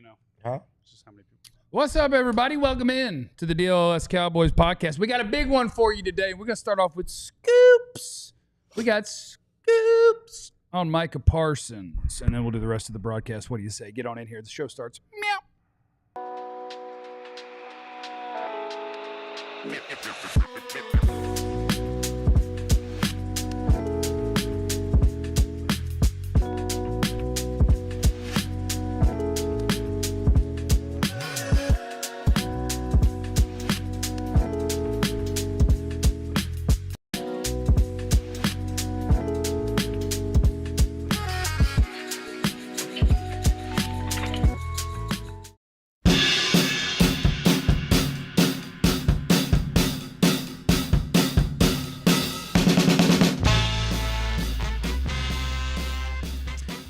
know. Huh? Just how many people. What's up, everybody? Welcome in to the DLLS Cowboys podcast. We got a big one for you today. We're going to start off with scoops. We got scoops on Micah Parsons, and then we'll do the rest of the broadcast. What do you say? Get on in here. The show starts. Meow.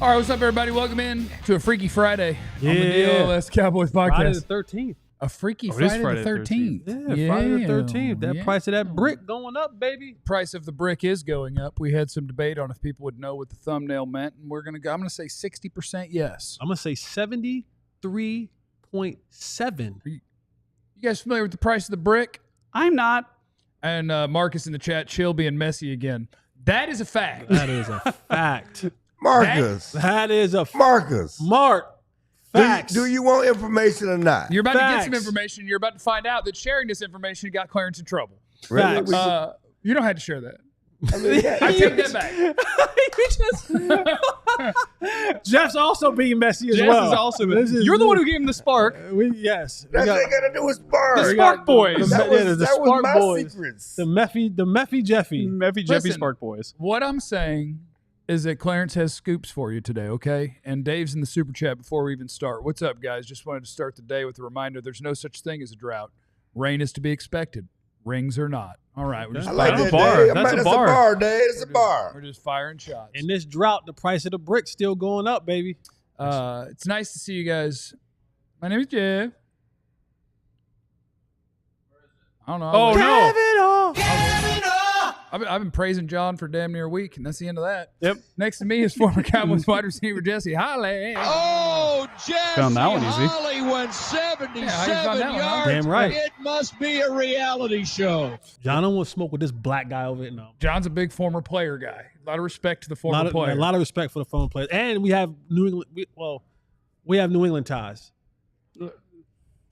All right, what's up, everybody? Welcome in to a Freaky Friday on the DLLS Cowboys podcast. Friday the 13th. A Freaky Friday the 13th. Yeah, Friday the 13th. That price of that brick going up, baby. Price of the brick is going up. We had some debate on if people would know what the thumbnail meant, and I'm gonna say 60% yes. I'm gonna say 73.7. You guys familiar with the price of the brick? I'm not. And Marcus in the chat, chill being messy again. That is a fact. That is a fact. Marcus. That is a Marcus. Mark. Facts. Do you want information or not? You're about to get some Facts. information. You're about to find out that sharing this information got Clarence in trouble. Really? Facts. You don't have to share that. I mean, yeah, I take that back. Jeff's also being messy as Jess well. is also. This is- You're the one who gave him the spark. Yes. That's what they got to do with Spark. The Spark Boys. That was, the that was Spark my Boys. secrets. The Meffy Jeffy. Meffy Jeffy Listen. Spark Boys. What I'm saying is that Clarence has scoops for you today, okay? And Dave's in the super chat before we even start. What's up, guys? Just wanted to start the day with a reminder there's no such thing as a drought. Rain is to be expected. Rings are not. All right. We're just I like That's a that, bar. Dave. That's a That's bar. a bar, Dave. It's a bar. We're just firing shots. In this drought, the price of the brick still going up, baby. It's nice to see you guys. My name is Jeff. I don't know. Oh, no. I've been praising John for damn near a week, and that's the end of that. Yep. Next to me is former Cowboys wide receiver Jesse Holly. Oh, Jesse Found that one easy. Holly went 77 Yeah, how you found that one, huh? yards. Damn right. It must be a reality show. John don't want to smoke with this black guy over it. No. John's a big former player guy. A lot of respect to the A former player. lot of respect for the former players. And we have New England. We have New England ties.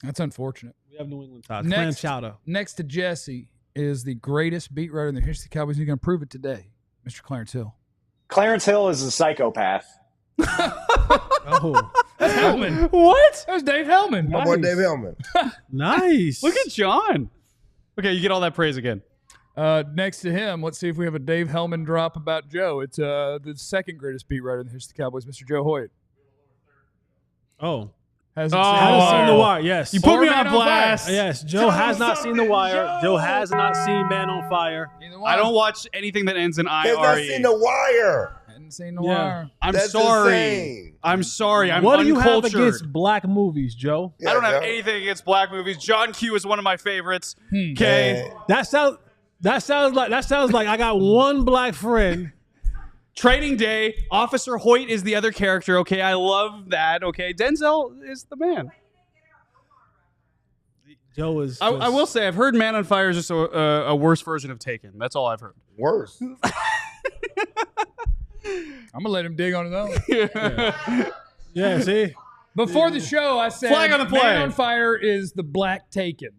That's unfortunate. We have New England ties. Next. Clam chowder. Next to Jesse is the greatest beat writer in the history of the Cowboys. He's going to prove it today, Mr. Clarence Hill. Clarence Hill is a psychopath. Oh, That's Hellman. What? That was Dave Hellman. My boy Dave Hellman. nice. Look at John. Okay, you get all that praise again. Next to him, let's see if we have a Dave Hellman drop about Joe. It's the second greatest beat writer in the history of the Cowboys, Mr. Joe Hoyt. Oh, Hasn't hasn't seen seen the the wire. wire. Yes. You put Or me Man on on Fire. blast. Yes, Joe has not seen the wire. Joe has not seen Man on Fire. Neither one. I don't watch anything that ends in He's not IRE. seen the wire. Hadn't seen the Yeah. wire. I'm That's sorry. insane. I'm sorry. I'm What do you have uncultured. against black movies, Joe? Yeah, I don't have Joe. anything against black movies. John Q is one of my favorites. Hmm. Okay. Man. That sounds like I got one black friend. Training Day. Officer Hoyt is the other character. Okay, I love that. Okay, Denzel is the man. Joe is. I will say I've heard Man on Fire is just a worse version of Taken. That's all I've heard. Worse. I'm going to let him dig on his own. Yeah, see. Before the show, I said Flag on the play. Man on Fire is the black Taken.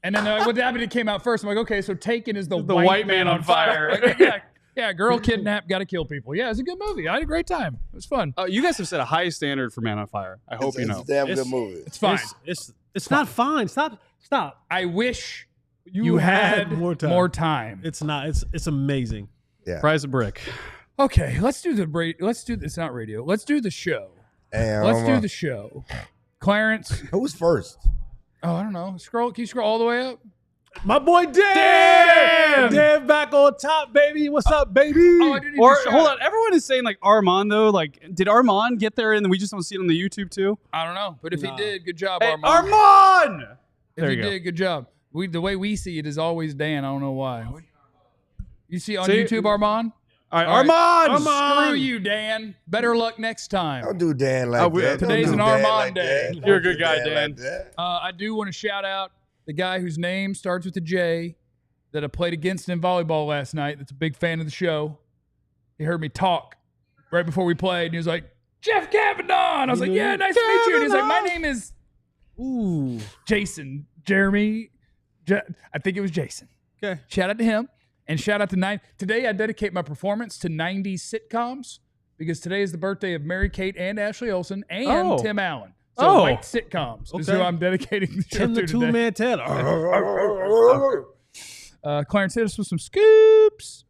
And then what happened? It came out first. I'm like, okay, so Taken is the white man on fire. Like, yeah, girl kidnapped, got to kill people. Yeah, it's a good movie. I had a great time. It was fun. You guys have set a high standard for Man on Fire. I hope you It's know. a damn It's- good movie. It's fine. It's not fine. Stop. I wish You had more time. more time. It's not. It's amazing. Yeah. Prize a brick. Okay, let's do it's not radio. Let's do the show. And Let's do the show. Clarence. Who was first? Oh, I don't know. Can you scroll all the way up? My boy Dan. Dan back on top, baby. What's up, baby? Oh, I didn't even Or shout hold out. on, everyone is saying like Armand though. Like, did Armand get there and we just don't see it on the YouTube too? I don't know, but if he Nah. did, good job, Hey, Armand. Armand! If There he you go. did, good job. The way we see it is always Dan. I don't know why. You see on See? YouTube, Armand? All right, All right. Armand. Screw you, Dan. Better luck next time. Don't do Dan like that. Today's Don't an do Dan Armand like day. that. You're a Don't good do guy, like Dan. that. I do want to shout out the guy whose name starts with a J that I played against in volleyball last night. That's a big fan of the show. He heard me talk right before we played, and he was like, Jeff Kavanaugh. And I was like, yeah, nice to meet you. And he's like, my name is Jason. Jeremy. I think it was Jason. Okay. Shout out to him. And shout out to nine. Today, I dedicate my performance to 90s sitcoms because today is the birthday of Mary Kate and Ashley Olsen and Tim Allen. So white sitcoms is who I'm dedicating the show Tim the to today. two-man Taylor. Clarence hit us with some scoops.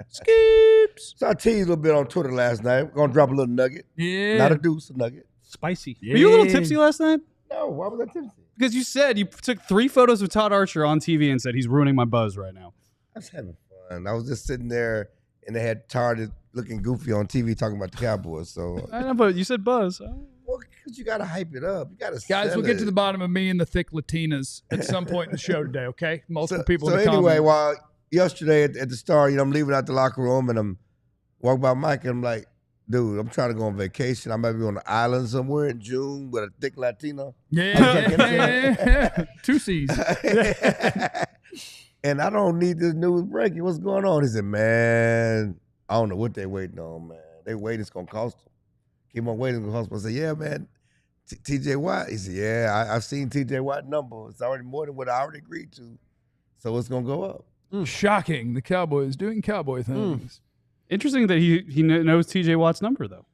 Scoops. So I teased a little bit on Twitter last night. We're going to drop a little nugget. Yeah. Not a deuce, a nugget. Spicy. Were you a little tipsy last night? No, why was I tipsy? Because you said you took 3 photos of Todd Archer on TV and said he's ruining my buzz right now. I was having fun. I was just sitting there, and they had Todd looking goofy on TV talking about the Cowboys. So, I know, but you said buzz. well, because you got to hype it up. You got to Guys, sell we'll get it. to the bottom of me and the thick Latinas at some point in the show today, okay? Multiple people So in the anyway, comments. while yesterday at the start, I'm leaving out the locker room, and I'm walking by Micah, and I'm like, dude, I'm trying to go on vacation. I might be on the island somewhere in June with a thick Latina. Yeah. 2 C's. And I don't need this news breaking. What's going on? He said, man, I don't know what they waiting on, man. They wait, it's going to cost them. Keep on waiting, it's going to cost them. I said, yeah, man, TJ Watt. He said, yeah, I've seen TJ Watt number. It's already more than what I already agreed to. So it's going to go up. Shocking. The Cowboys doing Cowboy things. Interesting that he knows TJ Watt's number, though.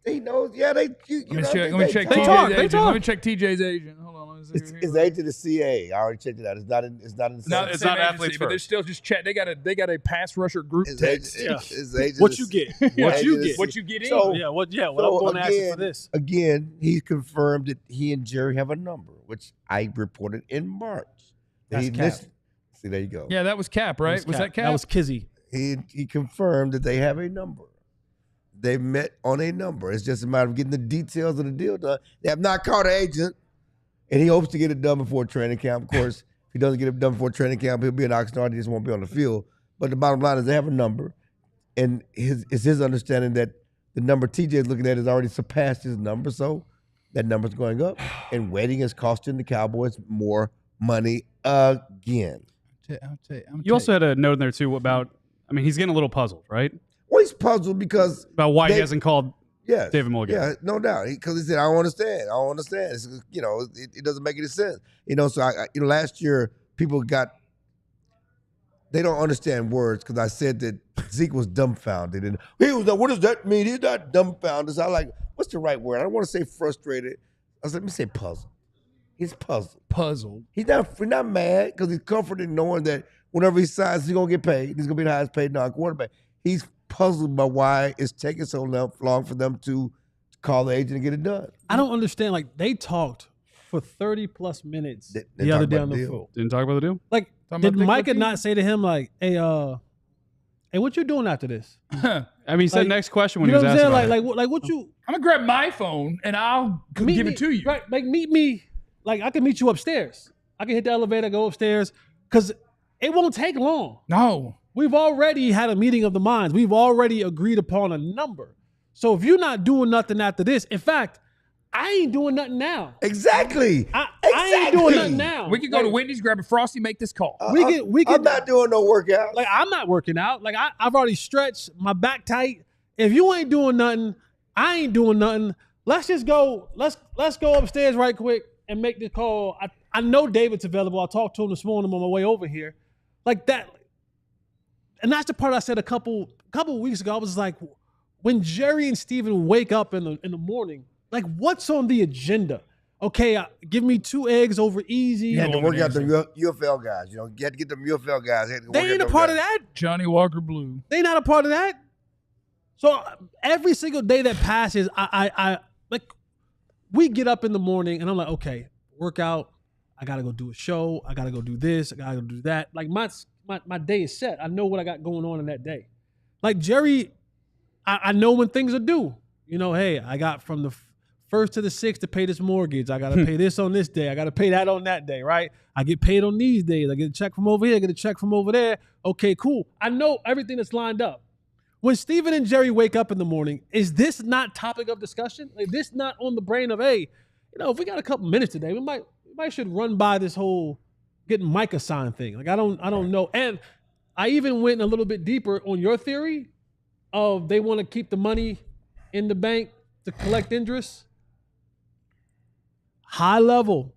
He knows, yeah, they. Let me check They TJ's talk, they agent. talk. Let me check TJ's agent. Hold on. It's agent of CA. I already checked it out. It's not in. It's not in. No, the it's not not Athletes athletes, but they're First. still just chat. They got a pass rusher group His text. agent, his agent What is- you get? Yeah, What you agent is- get? What you get in? So- What I'm So going to ask you for this. Again, he confirmed that he and Jerry have a number, which I reported in March. That That's he Cap. missed- See, there you go. Yeah, that was Cap, right? Was that Cap? That was Kizzy. He confirmed that they have a number. They met on a number. It's just a matter of getting the details of the deal done. They have not called an agent, and he hopes to get it done before training camp. Of course, if he doesn't get it done before training camp, he'll be an Oxnard. He just won't be on the field. But the bottom line is they have a number, and it's his understanding that the number TJ is looking at has already surpassed his number, so that number's going up, and waiting is costing the Cowboys more money again. You also had a note in there, too, about, I mean, he's getting a little puzzled, right? Well, he's puzzled because About why he They- hasn't called yes, David Mulligan. Yeah, no doubt. Because he said, I don't understand. I don't understand. It's, it doesn't make any sense. So last year people they don't understand words because I said that Zeke was dumbfounded. And he was like, what does that mean? He's not dumbfounded. So I'm like, what's the right word? I don't want to say frustrated. I said, let me say puzzled. He's puzzled. Puzzled. He's not mad because he's comforted knowing that whenever he signs, he's going to get paid. He's going to be the highest paid non-quarterback. He's puzzled by why it's taking so long for them to call the agent and get it done. I don't understand. Like, they talked for 30-plus minutes They the other talked day about on the the deal. field. Didn't talk about the deal? Like, Talking did about Dick Micah Latina? not say to him, like, hey, what you doing after this? I mean, he said Like, next question when You he know was what I'm asked saying? about Like, what you I'm gonna grab my phone and I'll meet give me, it to you. Right, like meet me. Like, I can meet you upstairs. I can hit the elevator, go upstairs, because it won't take long. No. We've already had a meeting of the minds. We've already agreed upon a number. So if you're not doing nothing after this, in fact, I ain't doing nothing now. Exactly. I ain't doing nothing now. We could go to Wendy's, grab a Frosty, make this call. We I'm can. not doing no workout. Like, I'm not working out. Like, I've already stretched my back tight. If you ain't doing nothing, I ain't doing nothing. Let's just go. Let's go upstairs right quick and make the call. I know David's available. I talked to him this morning on my way over here. Like that. And that's the part I said a couple weeks ago. I was like, when Jerry and Steven wake up in the morning, like, what's on the agenda? Okay, give me 2 eggs over easy. you had to work out the UFL guys. You had to get them UFL guys. They ain't a part of that. Johnny Walker Blue. They not a part of that. So every single day that passes, I like, we get up in the morning and I'm like, okay, workout. I gotta go do a show. I gotta go do this. I gotta go do that. Like, my day is set. I know what I got going on in that day. Like Jerry, I know when things are due. Hey, I got from the 1st to the 6th to pay this mortgage. I gotta pay this on this day. I gotta pay that on that day, right? I get paid on these days. I get a check from over here. I get a check from over there. Okay, cool. I know everything that's lined up. when Steven and Jerry wake up in the morning, is this not topic of discussion? Like this not on the brain of, hey, if we got a couple minutes today, we might should run by this whole getting Micah signed thing. Like I don't know. And I even went a little bit deeper on your theory of they want to keep the money in the bank to collect interest. High level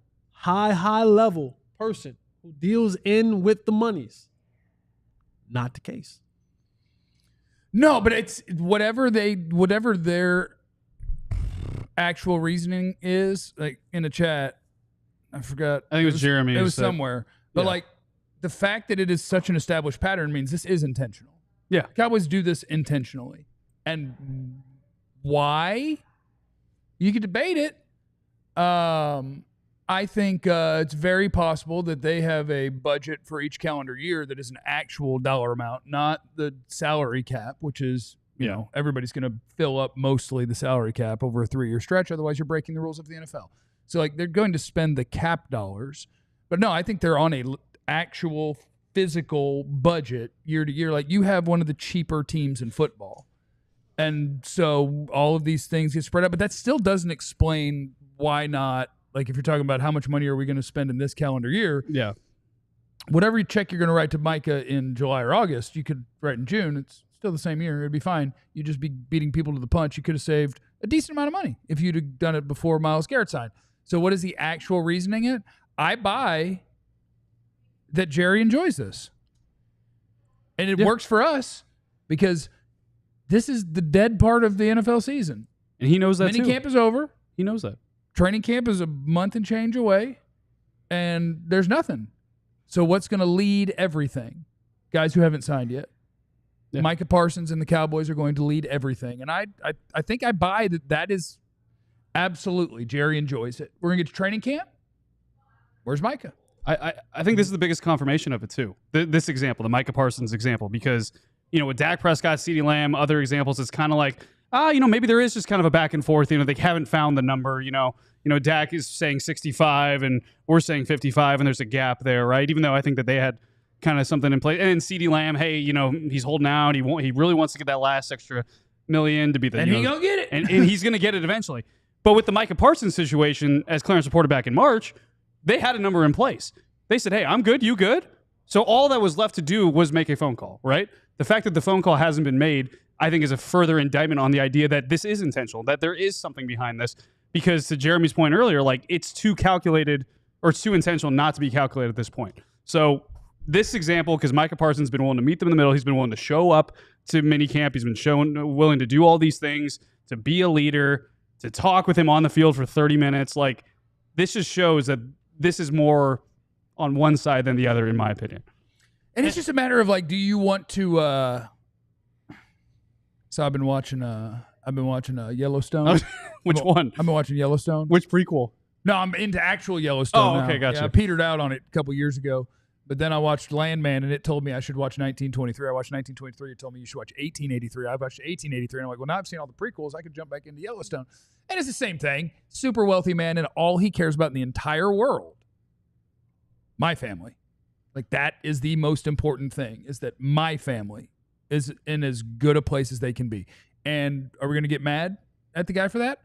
person who deals in with the monies. Not the case. No, but it's whatever their actual reasoning is. Like in the chat, I forgot. I think it was Jeremy. It was somewhere. But like the fact that it is such an established pattern means this is intentional. Yeah. Cowboys do this intentionally. And why? You could debate it. I think it's very possible that they have a budget for each calendar year that is an actual dollar amount, not the salary cap, which is, everybody's going to fill up mostly the salary cap over a 3-year stretch. Otherwise, you're breaking the rules of the NFL. So, like, they're going to spend the cap dollars. But, no, I think they're on a actual physical budget year to year. Like, you have one of the cheaper teams in football. And so all of these things get spread out. But that still doesn't explain why not. Like, if you're talking about how much money are we going to spend in this calendar year, whatever check you're going to write to Micah in July or August, you could write in June. It's still the same year. It'd be fine. You'd just be beating people to the punch. You could have saved a decent amount of money if you'd have done it before Myles Garrett signed. So what is the actual reasoning it? I buy that Jerry enjoys this. And it works for us because this is the dead part of the NFL season. And he knows that Minicamp is over. He knows that. Training camp is a month and change away, and there's nothing. So what's going to lead everything? Guys who haven't signed yet. Yeah. Micah Parsons and the Cowboys are going to lead everything. And I think I buy that is absolutely, Jerry enjoys it. We're going to get to training camp. Where's Micah? I think this is the biggest confirmation of it, too. This example, the Micah Parsons example, because, with Dak Prescott, CeeDee Lamb, other examples, it's kind of like, maybe there is just kind of a back and forth. They haven't found the number. Dak is saying 65 and we're saying 55, and there's a gap there, right? Even though I think that they had kind of something in place. And CeeDee Lamb, hey, he's holding out. He really wants to get that last extra million to be the. And he's gonna get it. And he's gonna get it eventually. But with the Micah Parsons situation, as Clarence reported back in March, they had a number in place. They said, hey, I'm good, you good? So all that was left to do was make a phone call, right? The fact that the phone call hasn't been made, I think, is a further indictment on the idea that this is intentional, that there is something behind this. Because to Jeremy's point earlier, like, it's too calculated or it's too intentional not to be calculated at this point. So this example, because Micah Parsons has been willing to meet them in the middle, he's been willing to show up to minicamp, he's been willing to do all these things, to be a leader, to talk with him on the field for 30 minutes. Like, this just shows that this is more on one side than the other, in my opinion. And it's just a matter of, like, do you want to So I've been watching Yellowstone. Which one? I've been watching Yellowstone. Which prequel? No, I'm into actual Yellowstone now. Okay, gotcha. Yeah, I petered out on it a couple years ago, but then I watched Landman, and it told me I should watch 1923. I watched 1923. It told me you should watch 1883. I watched 1883, and I'm like, well, now I've seen all the prequels. I could jump back into Yellowstone. And it's the same thing. Super wealthy man, and all he cares about in the entire world, my family. Like, that is the most important thing, is that my family is in as good a place as they can be. And are we going to get mad at the guy for that?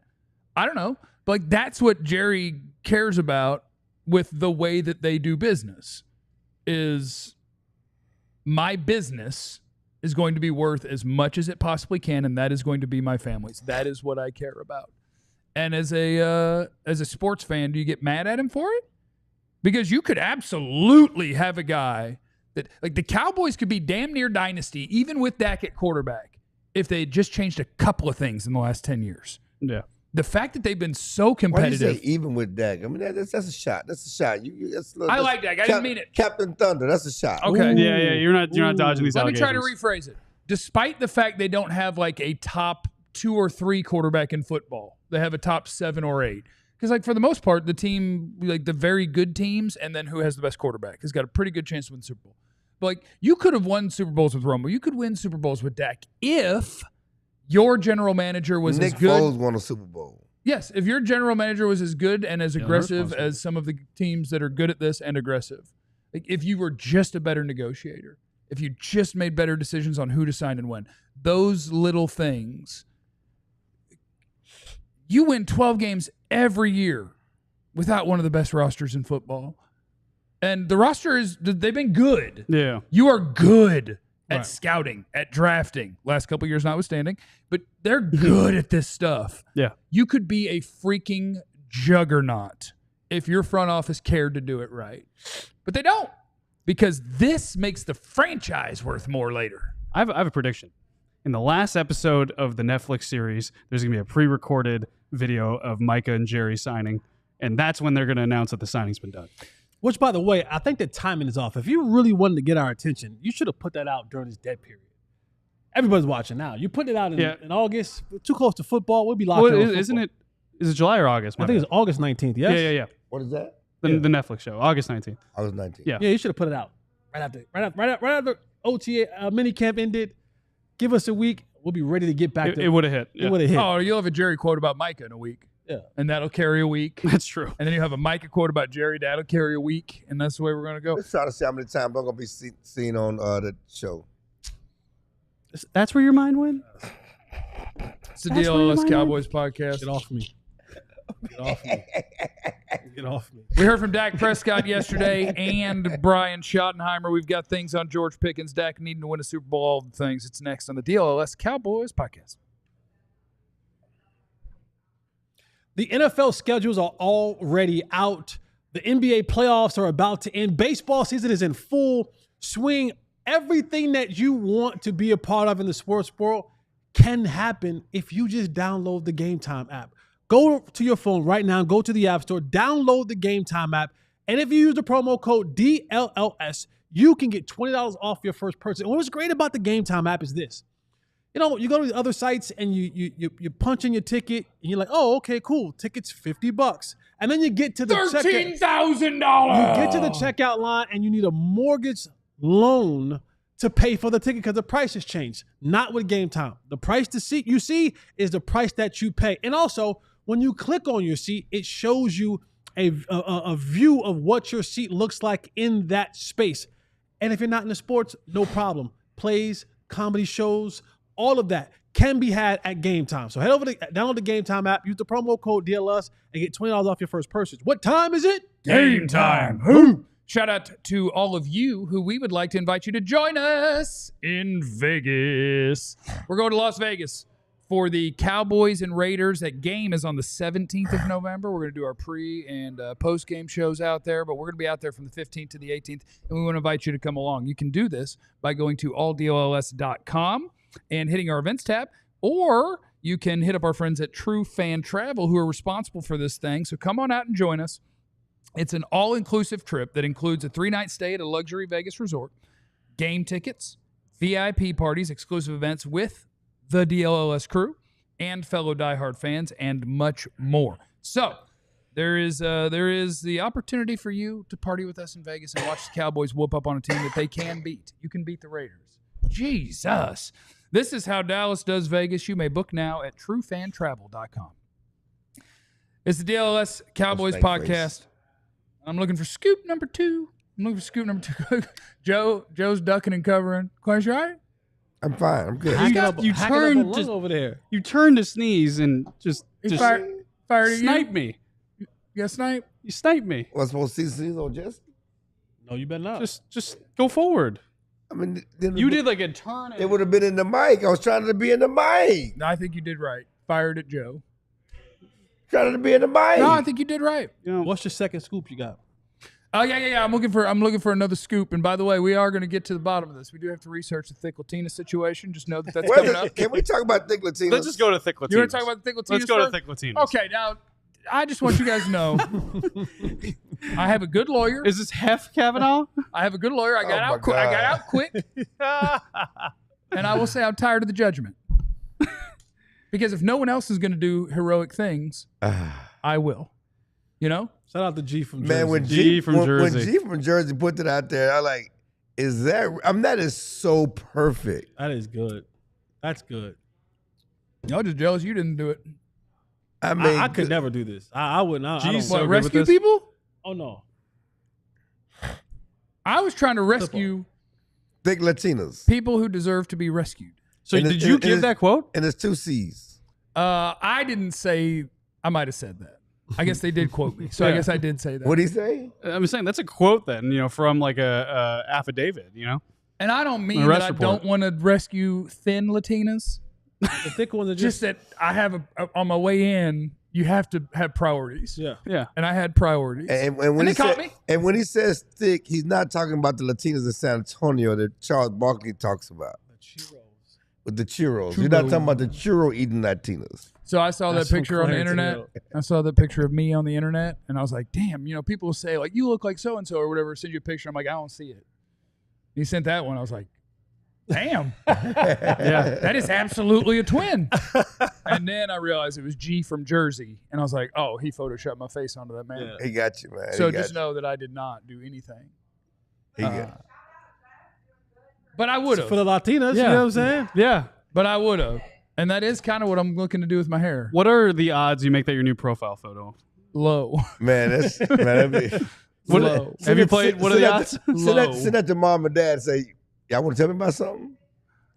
I don't know. But, like, that's what Jerry cares about with the way that they do business, is my business is going to be worth as much as it possibly can, and that is going to be my family's. That is what I care about. And as a sports fan, do you get mad at him for it? Because you could absolutely have a guy that, like, the Cowboys could be damn near dynasty, even with Dak at quarterback, if they had just changed a couple of things in the last 10 years. Yeah. The fact that they've been so competitive. Why do you say even with Dak? I mean, that's a shot. That's a shot. I like Dak. I didn't mean it. Captain Thunder. That's a shot. Okay. Ooh. Yeah. You're not dodging these Let me allegations. try to rephrase it. Despite the fact they don't have, like, a top 2 or 3 quarterback in football, they have a top 7 or 8. Because, like, for the most part, the team, like, the very good teams, and then who has the best quarterback has got a pretty good chance to win the Super Bowl. But, like, you could have won Super Bowls with Romo. You could win Super Bowls with Dak if your general manager was Nick as good. Foles won a Super Bowl. Yes, if your general manager was as good and as aggressive as some of the teams that are good at this and aggressive. Like, if you were just a better negotiator. if you just made better decisions on who to sign and when. Those little things. You win 12 games every year without one of the best rosters in football. And the roster they've been good. Yeah. You are good at Right. scouting, at drafting, last couple years notwithstanding, but they're good at this stuff. Yeah. You could be a freaking juggernaut if your front office cared to do it right. But they don't, because this makes the franchise worth more later. I have a prediction. In the last episode of the Netflix series, there's going to be a pre-recorded video of Micah and Jerry signing, and that's when they're going to announce that the signing's been done. Which, by the way, I think the timing is off. If you really wanted to get our attention, you should have put that out during this dead period. Everybody's watching now. You put it out in August, too close to football. We'll be locked in. Isn't it? Is it July or August? I think it's August 19th. Yes. Yeah. What is that? The Netflix show, August 19th. August 19th. Yeah. Yeah, you should have put it out right after OTA minicamp ended. Give us a week. We'll be ready to get back. It would have hit. It would have hit. Oh, you'll have a Jerry quote about Micah in a week. Yeah. And that'll carry a week. That's true. And then you have a Micah quote about Jerry. That'll carry a week. And that's the way we're going to go. Let's try to see how many times I'm going to be seen on the show. That's where your mind went? It's the That's where your DLLS mind Cowboys podcast. Get off me. Get off me. Get off me. We heard from Dak Prescott yesterday and Brian Schottenheimer. We've got things on George Pickens, Dak needing to win a Super Bowl, all the things. It's next on the DLLS Cowboys podcast. The NFL schedules are already out. The NBA playoffs are about to end. Baseball season is in full swing. Everything that you want to be a part of in the sports world can happen if you just download the Game Time app. Go to your phone right now, go to the App Store, download the Game Time app, and if you use the promo code DLLS, you can get $20 off your first purchase. And what's great about the Game Time app is this. You know, you go to the other sites and you punch in your ticket and you're like, oh, okay, cool. Ticket's $50. And then you get to the $13,000. You get to the checkout line and you need a mortgage loan to pay for the ticket because the price has changed. Not with Game Time. The price to seat you see is the price that you pay. And also, when you click on your seat, it shows you a view of what your seat looks like in that space. And if you're not into sports, no problem. Plays, comedy shows, all of that can be had at Game Time. So head over to download the Game Time app, use the promo code DLS, and get $20 off your first purchase. What time is it? Game time. Shout out to all of you who we would like to invite you to join us in Vegas. We're going to Las Vegas for the Cowboys and Raiders. That game is on the 17th of November. We're going to do our pre- and post-game shows out there, but we're going to be out there from the 15th to the 18th, and we want to invite you to come along. You can do this by going to alldlls.com and hitting our events tab, or you can hit up our friends at True Fan Travel who are responsible for this thing. So come on out and join us. It's an all-inclusive trip that includes a 3-night stay at a luxury Vegas resort, game tickets, VIP parties, exclusive events with the DLLS crew and fellow diehard fans, and much more. So there is the opportunity for you to party with us in Vegas and watch the Cowboys whoop up on a team that they can beat. You can beat the Raiders. Jesus. This is how Dallas does Vegas. You may book now at truefantravel.com. It's the DLLS Cowboys podcast. I'm looking for scoop number 2. Joe's ducking and covering. Clarence, you all right? I'm fine. I'm good. You turned just over there. You turned to sneeze and just Fired at snipe you? me. You got sniped? You sniped me. Was supposed to see on Jesse? No, you better not. Just go forward. I mean, then You did like a turn. It would have been in the mic. I was trying to be in the mic. No, I think you did right. Fired at Joe. Trying to be in the mic. No, I think you did right. You know, What's your second scoop you got? Oh yeah. I'm looking for another scoop. And by the way, we are going to get to the bottom of this. We do have to research the Thick Latina situation. Just know that that's Where's coming the- up. Can we talk about Thick Latinos? let's just go to Thick Latinos. You want to talk about the Thick Latinas? Let's go to first? Thick Latinos. Okay, now I just want you guys to know I have a good lawyer. Is this Hef Kavanaugh? I have a good lawyer. I got Oh, out. my I got God. out quick. And I will say I'm tired of the judgment. Because if no one else is going to do heroic things, I will. You know? Shout out to G from Jersey. Man, when G G from when Jersey. G from Jersey put it out there, I like, is that? That is so perfect. That is good. That's good. I'm just jealous you didn't do it. I mean, I could never do this. I wouldn't. I don't. G's What, so good rescue with this. people? Oh no. I was trying to rescue Thick Latinas. People who deserve to be rescued. So And did it- you and give it- that quote? And it's 2 C's. I didn't say. I might have said that. I guess they did quote me, so I Yeah. guess I did say that. What'd he say? I'm saying that's a quote then, from like a affidavit, And I don't mean Arrest that I report. don't want to rescue thin Latinas. The thick ones are Just that I have on my way in. You have to have priorities. yeah. Yeah. And I had priorities. And when And he they caught said, me. and when he says thick, he's not talking about the Latinas in San Antonio that Charles Barkley talks about with the churros. He's not talking about the churro eating Latinas. So I saw That's that from picture on the Clarence internet. Hill. I saw that picture of me on the internet, and I was like, "Damn!" People say like, "You look like so and so" or whatever. Send you a picture. I'm like, "I don't see it." He sent that one. I was like, "Damn, Yeah. that is absolutely a twin." And then I realized it was G from Jersey, and I was like, "Oh, he photoshopped my face onto that man." He got you, man. So He got just you. know that I did not do anything. He got But I would For have. the Latinas, you Yeah. know what I'm saying? Yeah. But I would have. And that is kind of what I'm looking to do with my hair. What are the odds you make that your new profile photo? Low. Man, that's man. That'd be, What, Low. have you played? What are the odds? Send that to mom and dad and say, y'all want to tell me about something?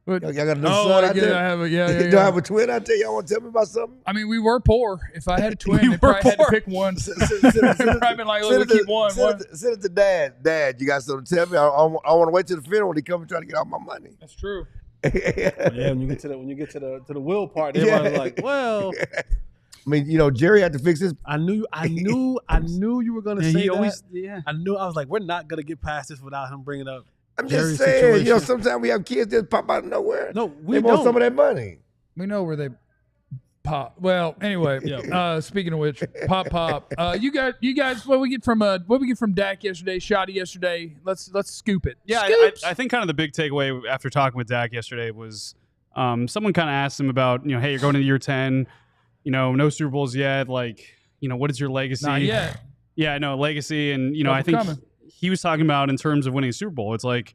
But- Y'all got another Oh, son I out get there? it. I have a, yeah, yeah, Do I yeah. have a twin out there? Y'all want to tell me about something? I mean, we were poor. If I had a twin, We they were probably had to poor. pick one. Send it Probably been like, look, we keep one. Send it to dad. Dad, you got something to tell me? I want to wait till the funeral when he come and try to get all my money. That's true. Yeah, when you get to the will part, Yeah. everybody's like, well, I mean, Jerry had to fix his. I knew you were gonna Yeah, say he that. always. Yeah. I was like, we're not gonna get past this without him bringing up. I'm Jerry's just saying, situation. sometimes we have kids that pop out of nowhere. No, we they want don't. some of that money. We know where they pop. Well, anyway, speaking of which, pop. You guys, what we get from Dak yesterday, Shotty yesterday. Let's scoop it. Yeah, Scoops. I think kind of the big takeaway after talking with Dak yesterday was someone kind of asked him about, hey, you're going into year 10, no Super Bowls yet. Like, what is your legacy? Not yet. Yeah, I know, legacy. And, Couple I think coming. he was talking about in terms of winning a Super Bowl, it's like,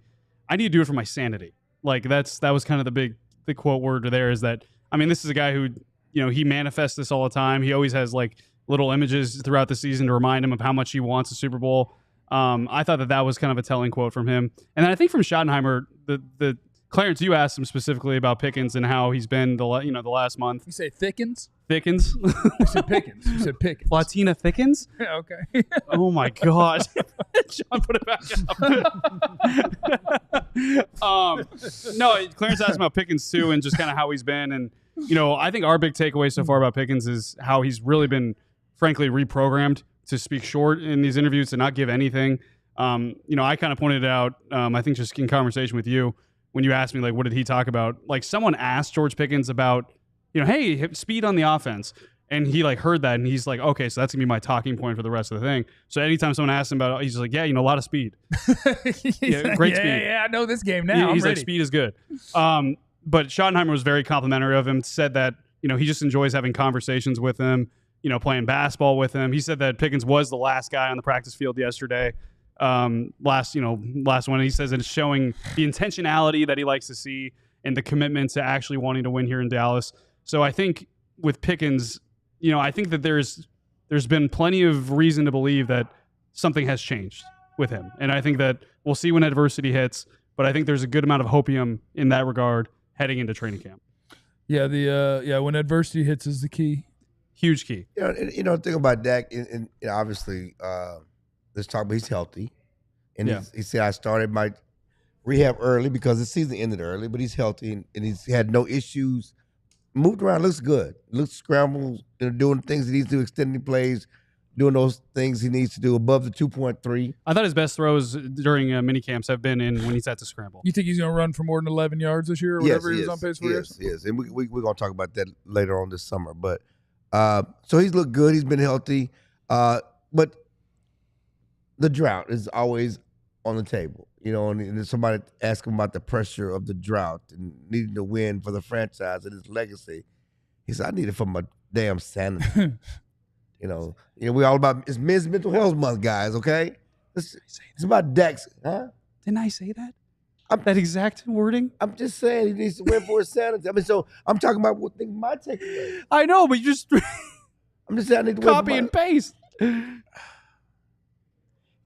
I need to do it for my sanity. Like, that was kind of the quote word there is that, I mean, this is a guy who, he manifests this all the time. He always has like little images throughout the season to remind him of how much he wants a Super Bowl. I thought that was kind of a telling quote from him. And then I think from Schottenheimer, the Clarence, you asked him specifically about Pickens and how he's been the last month. You say thickens? Thickens? You said Pickens. You said Pickens. Latina Thickens? Yeah, okay. Oh my God. John, put it back up. No, Clarence asked about Pickens too and just kind of how he's been. And, I think our big takeaway so far about Pickens is how he's really been, frankly, reprogrammed to speak short in these interviews, to not give anything. I kind of pointed out, I think just in conversation with you, when you asked me, like, what did he talk about? Like, someone asked George Pickens about, hey, speed on the offense. And he heard that and he's like, okay, so that's gonna be my talking point for the rest of the thing. So anytime someone asks him about it, he's just like, yeah, a lot of speed. Yeah, great speed. Yeah, I know this game now. I'm He's ready. like, speed is good. But Schottenheimer was very complimentary of him, said that, he just enjoys having conversations with him, playing basketball with him. He said that Pickens was the last guy on the practice field yesterday. Last one. He says it's showing the intentionality that he likes to see and the commitment to actually wanting to win here in Dallas. So I think with Pickens, I think that there's been plenty of reason to believe that something has changed with him. And I think that we'll see when adversity hits, but I think there's a good amount of hopium in that regard heading into training camp. Yeah, when adversity hits is the key. Huge key. The thing about Dak, and obviously, let's talk about he's healthy. And Yeah. he said, I started my rehab early because the season ended early, but he's healthy and he's had no issues. Moved around, looks good. Looks scrambled, doing things he needs to do, extending plays, doing those things he needs to do above the 2.3. I thought his best throws during mini camps have been in when he's had to scramble. You think he's going to run for more than 11 yards this year or whatever he was on pace for? Yes. And we're going to talk about that later on this summer. But so he's looked good. He's been healthy. But the drought is always on the table. And somebody asked him about the pressure of the drought and needing to win for the franchise and his legacy. He said, I need it for my damn sanity. We all about, it's Men's Mental Health Month, guys, okay? It's about Dak's, huh? Didn't I say that? That exact wording? I'm just saying he needs to win for his sanity. I mean, so I'm talking about what things my takeaway. I know, but you just I'm just saying I need to win copy for and paste.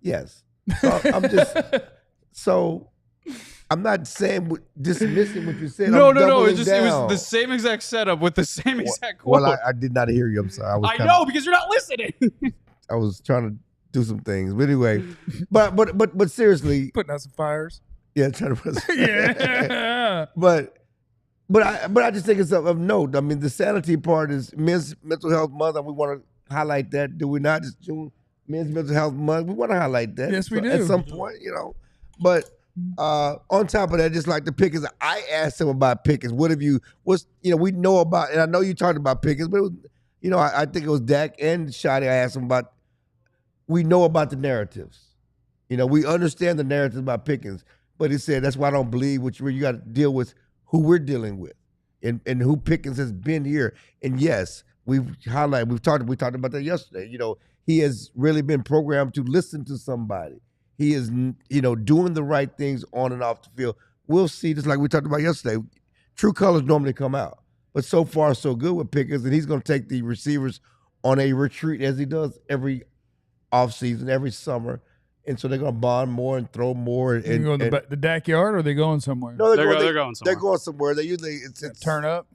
Yes. So I'm just so I'm not saying dismissing what you said. No, I'm no, no. doubling It was down. the same exact setup with the same exact quote. Well, I did not hear you. I'm sorry. I know because you're not listening. I was trying to do some things, but anyway. But seriously, Putting out some fires. yeah, trying to. Yeah. But I just think it's of note. I mean, the sanity part is Men's Mental Health Month, and we want to highlight that. Do we not? It's June Men's Mental Health Month. We want to highlight that. Yes, we do. At some point, But on top of that, just like the Pickens, I asked him about Pickens. We know about, and I know you talked about Pickens, but it was, I think it was Dak and Shotty. I asked him about. We know about the narratives. We understand the narratives about Pickens, but he said that's why I don't believe where you got to deal with who we're dealing with and who Pickens has been here. And yes, we talked about that yesterday. He has really been programmed to listen to somebody. He is, doing the right things on and off the field. We'll see, just like we talked about yesterday. True colors normally come out. But so far, so good with Pickens, and he's going to take the receivers on a retreat as he does every offseason, every summer. And so they're going to bond more and throw more. And going to the Dak yard, or are they going somewhere? No, they're going somewhere. They're going somewhere. They usually turn up.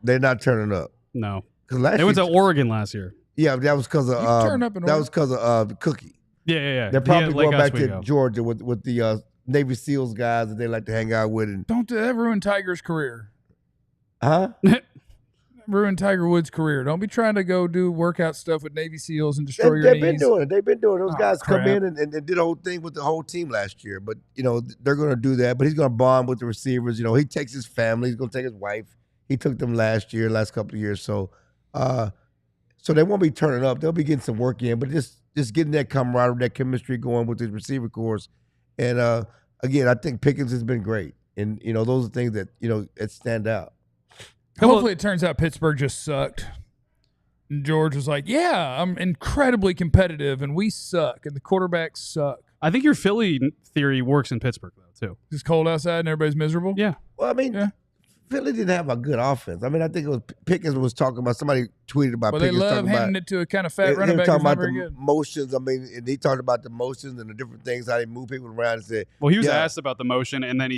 They're not turning up. No, because they went to Oregon last year. Yeah, that was because of the Cookie. Yeah. They're probably going back to Georgia with the Navy SEALs guys that they like to hang out with. And don't that ruin Tiger's career? Huh? Ruin Tiger Woods' career. Don't be trying to go do workout stuff with Navy SEAls and destroy your knees. They've been doing it. Those guys come in and did a whole thing with the whole team last year. But, they're going to do that. But he's going to bond with the receivers. He takes his family. He's going to take his wife. He took them last couple of years. So they won't be turning up. They'll be getting some work in. But just getting that camaraderie, that chemistry going with his receiver corps. And, again, I think Pickens has been great. And, those are things that, that stand out. Hopefully it turns out Pittsburgh just sucked. And George was like, yeah, I'm incredibly competitive, and we suck, and the quarterbacks suck. I think your Philly theory works in Pittsburgh, though, too. It's cold outside and everybody's miserable? Yeah. Well, I mean, Philly didn't have a good offense. I mean, I think it was Pickens was talking about, somebody tweeted about Pickens. Well, they love handing it to a kind of fat running back. Talking about very the good. motions. I mean, and he talked about the motions and the different things, how they move people around and said. Well, he was asked about the motion, and then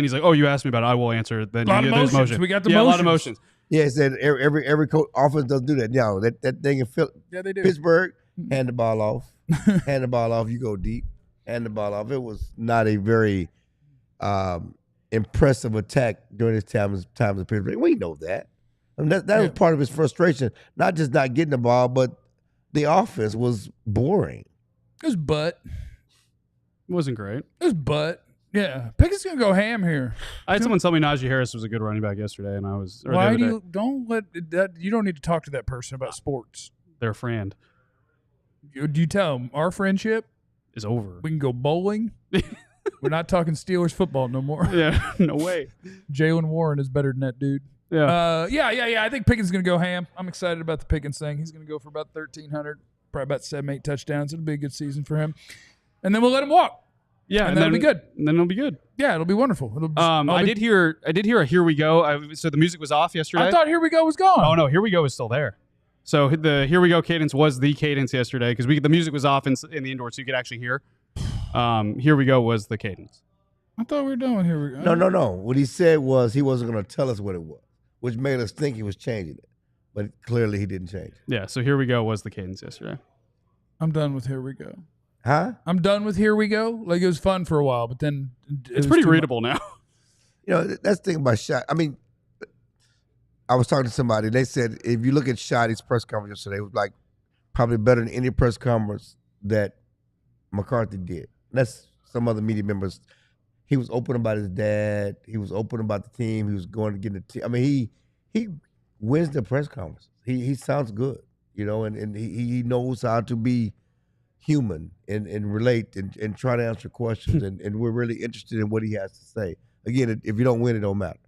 he's like, oh, you asked me about it. I will answer. Then a lot of motions. Motion. We got the motions. motions. A lot of motions. Yeah, he said every coach offense doesn't do that. No, that thing in Philly. Yeah, they do. Pittsburgh, hand the ball off. Hand the ball off. You go deep. Hand the ball off. It was not a very impressive attack during his times in Pittsburgh. We know that. I mean, that was part of his frustration. Not just not getting the ball, but the offense was boring. It was butt. It wasn't great. It was butt. Yeah, Pickett's gonna go ham here. I had someone tell me Najee Harris was a good running back yesterday, and I was. Why do you don't let that? You don't need to talk to that person about sports. Their friend. Do you tell them our friendship is over? We can go bowling. We're not talking Steelers football no more. Yeah, no way. Jalen Warren is better than that dude. Yeah. Yeah. I think Pickens gonna go ham. I'm excited about the Pickens thing. He's gonna go for about 1,300, probably about 7-8 touchdowns. It'll be a good season for him, and then we'll let him walk. Yeah, and then it'll be good. And then it'll be good. Yeah, it'll be wonderful. I did hear a Here We Go. So the music was off yesterday. I thought Here We Go was gone. Oh no, Here We Go is still there. So the Here We Go cadence was the cadence yesterday because the music was off in the indoor, so you could actually hear. Here We Go was the cadence. I thought we were done with Here We Go. No. What he said was he wasn't going to tell us what it was, which made us think he was changing it, but clearly he didn't change it. Yeah. So Here We Go was the cadence yesterday. I'm done with Here We Go. Huh? I'm done with Here We Go. Like, it was fun for a while, but then it's pretty readable now. That's the thing about Shot. I mean, I was talking to somebody. They said if you look at Shotty's press conference yesterday, it was like probably better than any press conference that McCarthy did. That's some other media members. He was open about his dad. He was open about the team. He was going to get the team. I mean, he wins the press conference. He sounds good, and he knows how to be human and relate and try to answer questions. and we're really interested in what he has to say. Again, if you don't win, it don't matter.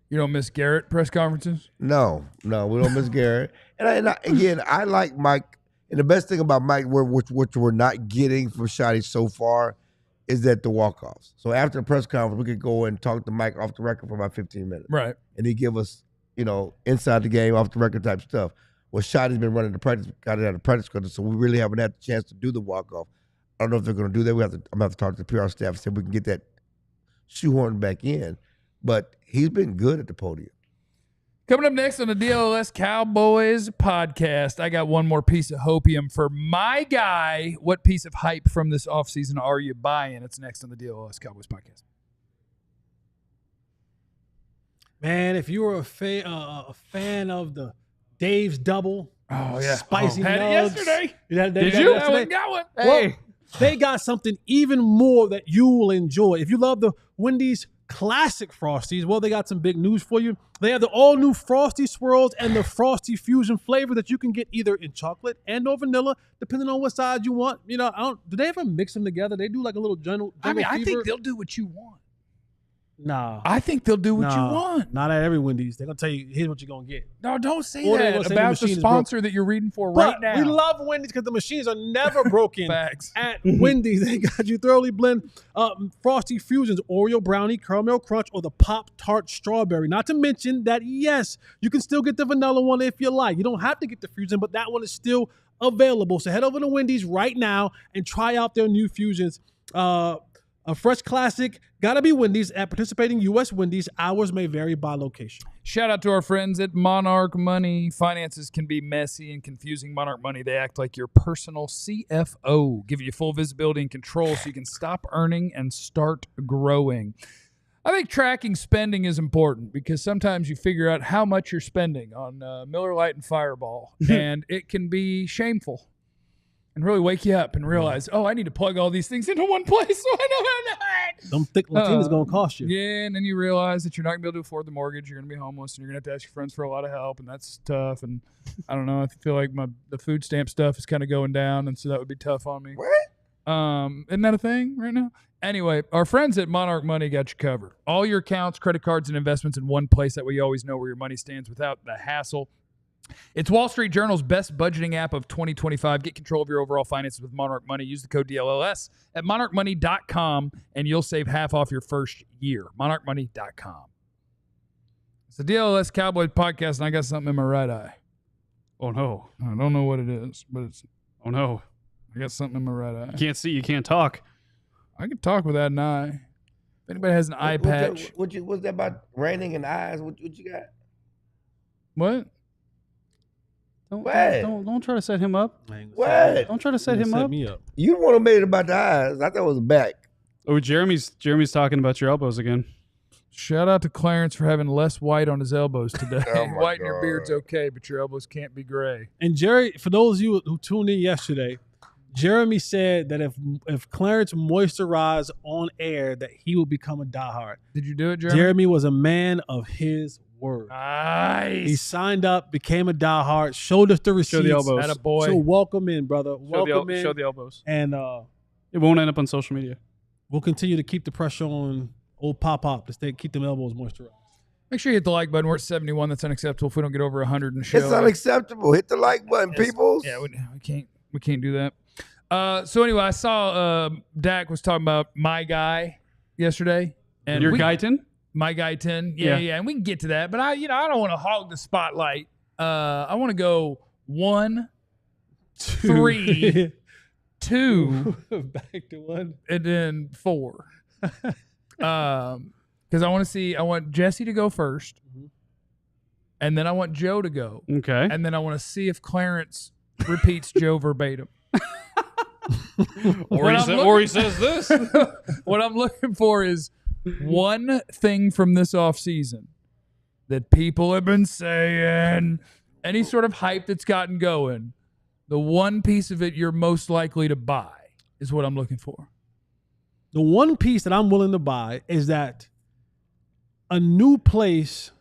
You don't miss Garrett press conferences? No, we don't miss Garrett. And I like Mike. And the best thing about Mike, which we're not getting from Shotty so far, is that the walk-offs. So after the press conference, we could go and talk to Mike off the record for about 15 minutes. Right. And he'd give us, inside the game, off the record type stuff. Well, Shotty's been running the practice, got it out of practice, so we really haven't had the chance to do the walk-off. I don't know if they're going to do that. I'm going to have to talk to the PR staff and see if we can get that shoehorn back in. But he's been good at the podium. Coming up next on the DLLS Cowboys podcast, I got one more piece of hopium for my guy. What piece of hype from this offseason are you buying? It's next on the DLLS Cowboys podcast. Man, if you were a fan of the Dave's Double, spicy had it nugs, yesterday. Did you? I went and got one. Well, they got something even more that you will enjoy. If you love the Wendy's Classic Frosties, well, they got some big news for you. They have the all-new Frosty Swirls and the Frosty Fusion flavor that you can get either in chocolate and or vanilla, depending on what side you want. You know, do they ever mix them together? They do like a little general I think they'll do what you want. Nah. I think they'll do what you want. Not at every Wendy's. They're going to tell you, here's what you're going to get. No, don't say Or they're gonna that say about the machine is sponsor broken. that you're reading for But right now. we love Wendy's because the machines are never broken. Facts. At Wendy's, they got you thoroughly blend Frosty Fusions, Oreo Brownie, Caramel Crunch, or the Pop-Tart Strawberry. Not to mention that, yes, you can still get the vanilla one if you like. You don't have to get the Fusion, but that one is still available. So head over to Wendy's right now and try out their new Fusions. A fresh classic, gotta be Wendy's. At participating U.S. Wendy's, hours may vary by location. Shout out to our friends at Monarch Money. Finances can be messy and confusing. Monarch Money, they act like your personal CFO, giving you full visibility and control so you can stop earning and start growing. I think tracking spending is important because sometimes you figure out how much you're spending on Miller Lite and Fireball, and it can be shameful. And really wake you up and realize, I need to plug all these things into one place so I know how to do it. Them thick Latinas going to cost you. Yeah, and then you realize that you're not going to be able to afford the mortgage. You're going to be homeless, and you're going to have to ask your friends for a lot of help, and that's tough. And I don't know. I feel like the food stamp stuff is kind of going down, and so that would be tough on me. What? Isn't that a thing right now? Anyway, our friends at Monarch Money got you covered. All your accounts, credit cards, and investments in one place. That way you always know where your money stands without the hassle. It's Wall Street Journal's best budgeting app of 2025. Get control of your overall finances with Monarch Money. Use the code DLLS at monarchmoney.com, and you'll save half off your first year. monarchmoney.com. It's the DLLS Cowboys podcast, and I got something in my right eye. Oh, no. I don't know what it is, but it's. Oh, no. I got something in my right eye. You can't see. You can't talk. I can talk without an eye. If anybody has an eye patch. What's that about raining in the eyes? What you got? What? Don't try to set him up. What? Don't try to set him up. Me up. You want to make it about the eyes. I thought it was back. Oh, Jeremy's talking about your elbows again. Shout out to Clarence for having less white on his elbows today. Oh my White in your God. beard's okay, but your elbows can't be gray. And Jerry, for those of you who tuned in yesterday, Jeremy said that if Clarence moisturized on air, that he will become a diehard. Did you do it, Jeremy? Jeremy was a man of his word. Nice. He signed up, became a diehard, showed us the receipts. Show the elbows. Atta boy. So welcome in, brother. Welcome in. Show the elbows. And It won't end up on social media. we'll continue to keep the pressure on old Pop to keep them elbows moisturized. Make sure you hit the like button. We're at 71. That's unacceptable. If we don't get over 100 in the show. It's unacceptable. Hit the like button, peoples. Yeah, we can't do that. So anyway, I saw Dak was talking about my guy yesterday. And Your Guyton? My guy 10. Yeah. Yeah. And we can get to that. But I don't want to hog the spotlight. I want to go 1, 3, 2, Back to one. and then 4. Because I want Jesse to go first. And then I want Joe to go. Okay. And then I want to see if Clarence repeats Joe verbatim. Or he says this. What I'm looking for is one thing from this offseason that people have been saying, any sort of hype that's gotten going, the one piece of it you're most likely to buy is what I'm looking for. The one piece that I'm willing to buy is that a new place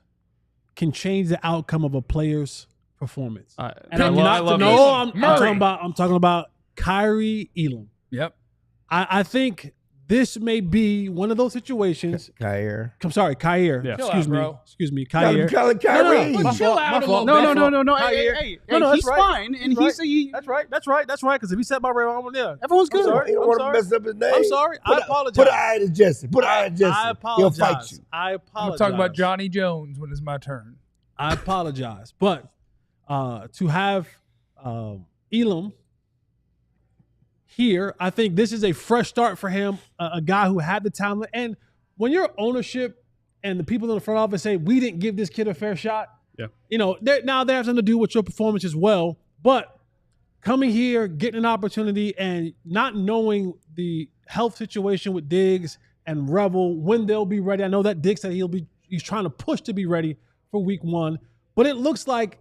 can change the outcome of a player's performance. And I'm talking about Kyrie Elam. Yep. I think this may be one of those situations. Kyrie. I'm sorry, Kyrie. Yeah. Chill out, bro. Excuse me, Kyrie. Kyrie. But chill out a little bit. No. Kyrie. Hey, No, he's that's right. fine. And That's he's That's right. Because if he said my right arm, yeah, everyone's good. You don't want to mess up his name. I'm sorry. I apologize. Put an eye to Jesse. Put an eye to Jesse. I apologize. He'll fight you. I I'm apologize. going to talk about Johnny Jones when it's my turn. I apologize. But to have Elam here, I think this is a fresh start for him, a guy who had the talent. And when your ownership and the people in the front office say we didn't give this kid a fair shot, you know, now they have something to do with your performance as well. But coming here, getting an opportunity, and not knowing the health situation with Diggs and Revel, when they'll be ready. I know that Diggs said he's trying to push to be ready for week 1. But it looks like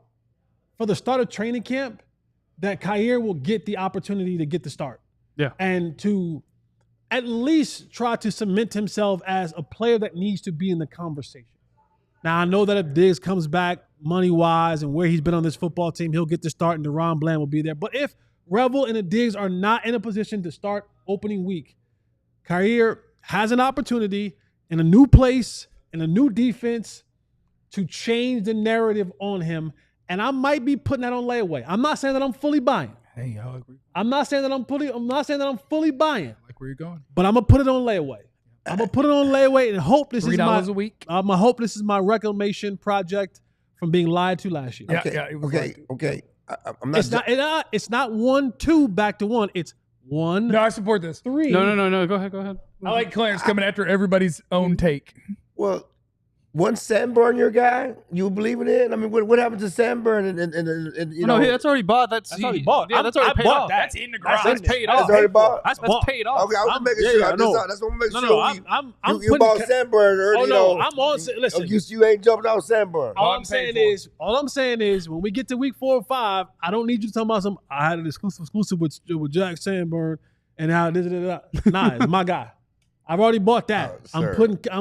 for the start of training camp that Khair will get the opportunity to get the start. Yeah. And to at least try to cement himself as a player that needs to be in the conversation. Now, I know that if Diggs comes back money-wise and where he's been on this football team, he'll get the start and DaRon Bland will be there. But if Revel and the Diggs are not in a position to start opening week, Khair has an opportunity in a new place, in a new defense, to change the narrative on him. And I might be putting that on layaway. I'm not saying that I'm fully buying. Hey, I agree. I'm not saying that I'm fully buying. I like where you're going. But I'm gonna put it on layaway. I'm gonna put it on layaway and hope this is $3 a week. I hope this is my reclamation project from being lied to last year. Okay. I'm not. It's not 1-2 back to 1. It's 1. No, I support this. 3. No. Go ahead. I like Clarence coming after everybody's own take. Well, once Sanborn your guy, you believe in it? I mean, what happened to Sanborn and you know? No, that's already bought. That's already bought. Yeah, that's already paid off. That's in the garage. That's paid off. That's already bought? That's paid off. Okay, I was making sure. That's what I'm making sure. You bought Sanborn early. Oh no, I'm on. Listen, you ain't jumping out Sanborn. All I'm saying is, when we get to week 4 or 5, I don't need you to talk about some. I had an exclusive with Jack Sanborn and how this. Nah, it's my guy. I've already bought that. I'm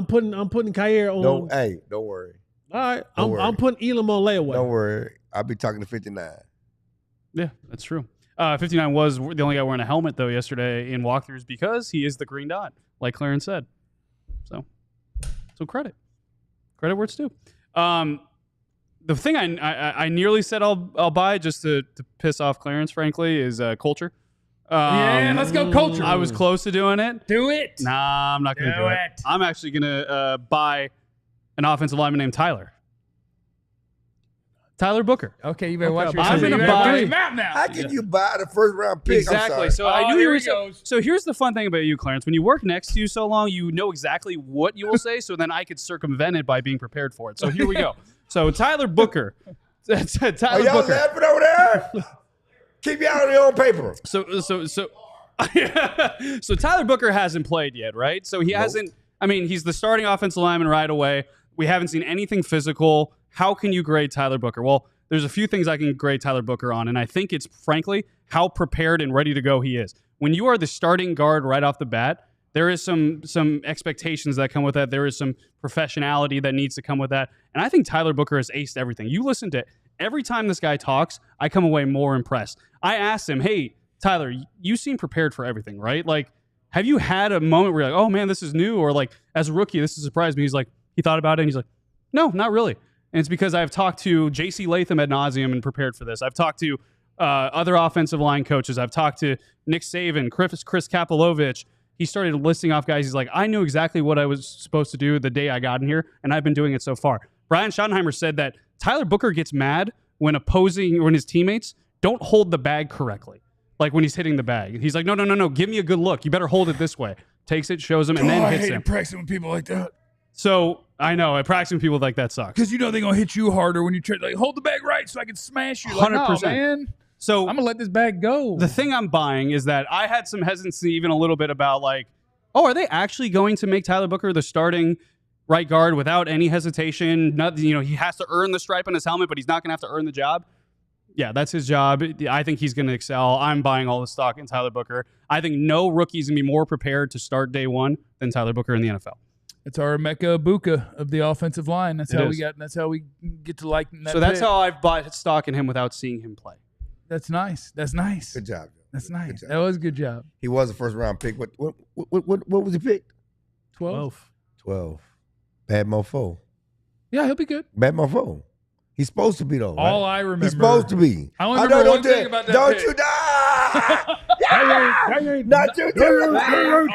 putting Khair on. Don't worry. All right, I'm putting Elam on layaway. Don't worry. I'll be talking to 59. Yeah, that's true. 59 was the only guy wearing a helmet, though, yesterday in walkthroughs because he is the green dot, like Clarence said. So credit where it's due. The thing I nearly said I'll buy just to piss off Clarence, frankly, is culture. Let's go culture. I was close to doing it. Do it. Nah, I'm not going to do it. I'm actually going to buy an offensive lineman named Tyler Booker. Okay, you better watch your I'm going to buy. How can you buy the first round pick? Exactly. So I knew here he goes. So here's the fun thing about you, Clarence. When you work next to you so long, you know exactly what you will say. So then I could circumvent it by being prepared for it. So here we go. So Tyler Booker. Tyler Are y'all Booker. laughing over there? Keep y'all on your own paper. So Tyler Booker hasn't played yet, right? So he hasn't. I mean, he's the starting offensive lineman right away. We haven't seen anything physical. How can you grade Tyler Booker? Well, there's a few things I can grade Tyler Booker on, and I think it's frankly how prepared and ready to go he is. When you are the starting guard right off the bat, there is some expectations that come with that. There is some professionality that needs to come with that. And I think Tyler Booker has aced everything. You listen to every time this guy talks, I come away more impressed. I asked him, hey, Tyler, you seem prepared for everything, right? Like, have you had a moment where you're like, oh, man, this is new? Or like, as a rookie, this has surprised me. He's like, he thought about it, and he's like, no, not really. And it's because I've talked to J.C. Latham ad nauseum and prepared for this. I've talked to other offensive line coaches. I've talked to Nick Saban, Chris Kapilovich. He started listing off guys. He's like, I knew exactly what I was supposed to do the day I got in here, and I've been doing it so far. Brian Schottenheimer said that Tyler Booker gets mad when his teammates don't hold the bag correctly. Like when he's hitting the bag. He's like, no, give me a good look. You better hold it this way. Takes it, shows him, and then hits him. I hate practicing with people like that. So I know, practicing with people like that sucks. Because you know they're going to hit you harder when you try. Like, hold the bag right so I can smash you. Like, 100%. No, man. So I'm going to let this bag go. The thing I'm buying is that I had some hesitancy even a little bit about like, oh, are they actually going to make Tyler Booker the starting right guard without any hesitation? He has to earn the stripe on his helmet, but he's not going to have to earn the job. Yeah, that's his job. I think he's going to excel. I'm buying all the stock in Tyler Booker. I think no rookie's going to be more prepared to start day one than Tyler Booker in the NFL. It's our Mecca Buka of the offensive line. That's how we get to like that. So that's how I've bought stock in him without seeing him play. That's nice. Good job. That's nice. That was a good job. He was a first round pick. What was he picked? 12. Bad mofo. Yeah, he'll be good. Bad mofo. He's supposed to be though. All right? I remember. He's supposed to be. I only remember one thing about that Don't pick. you die! Not you too.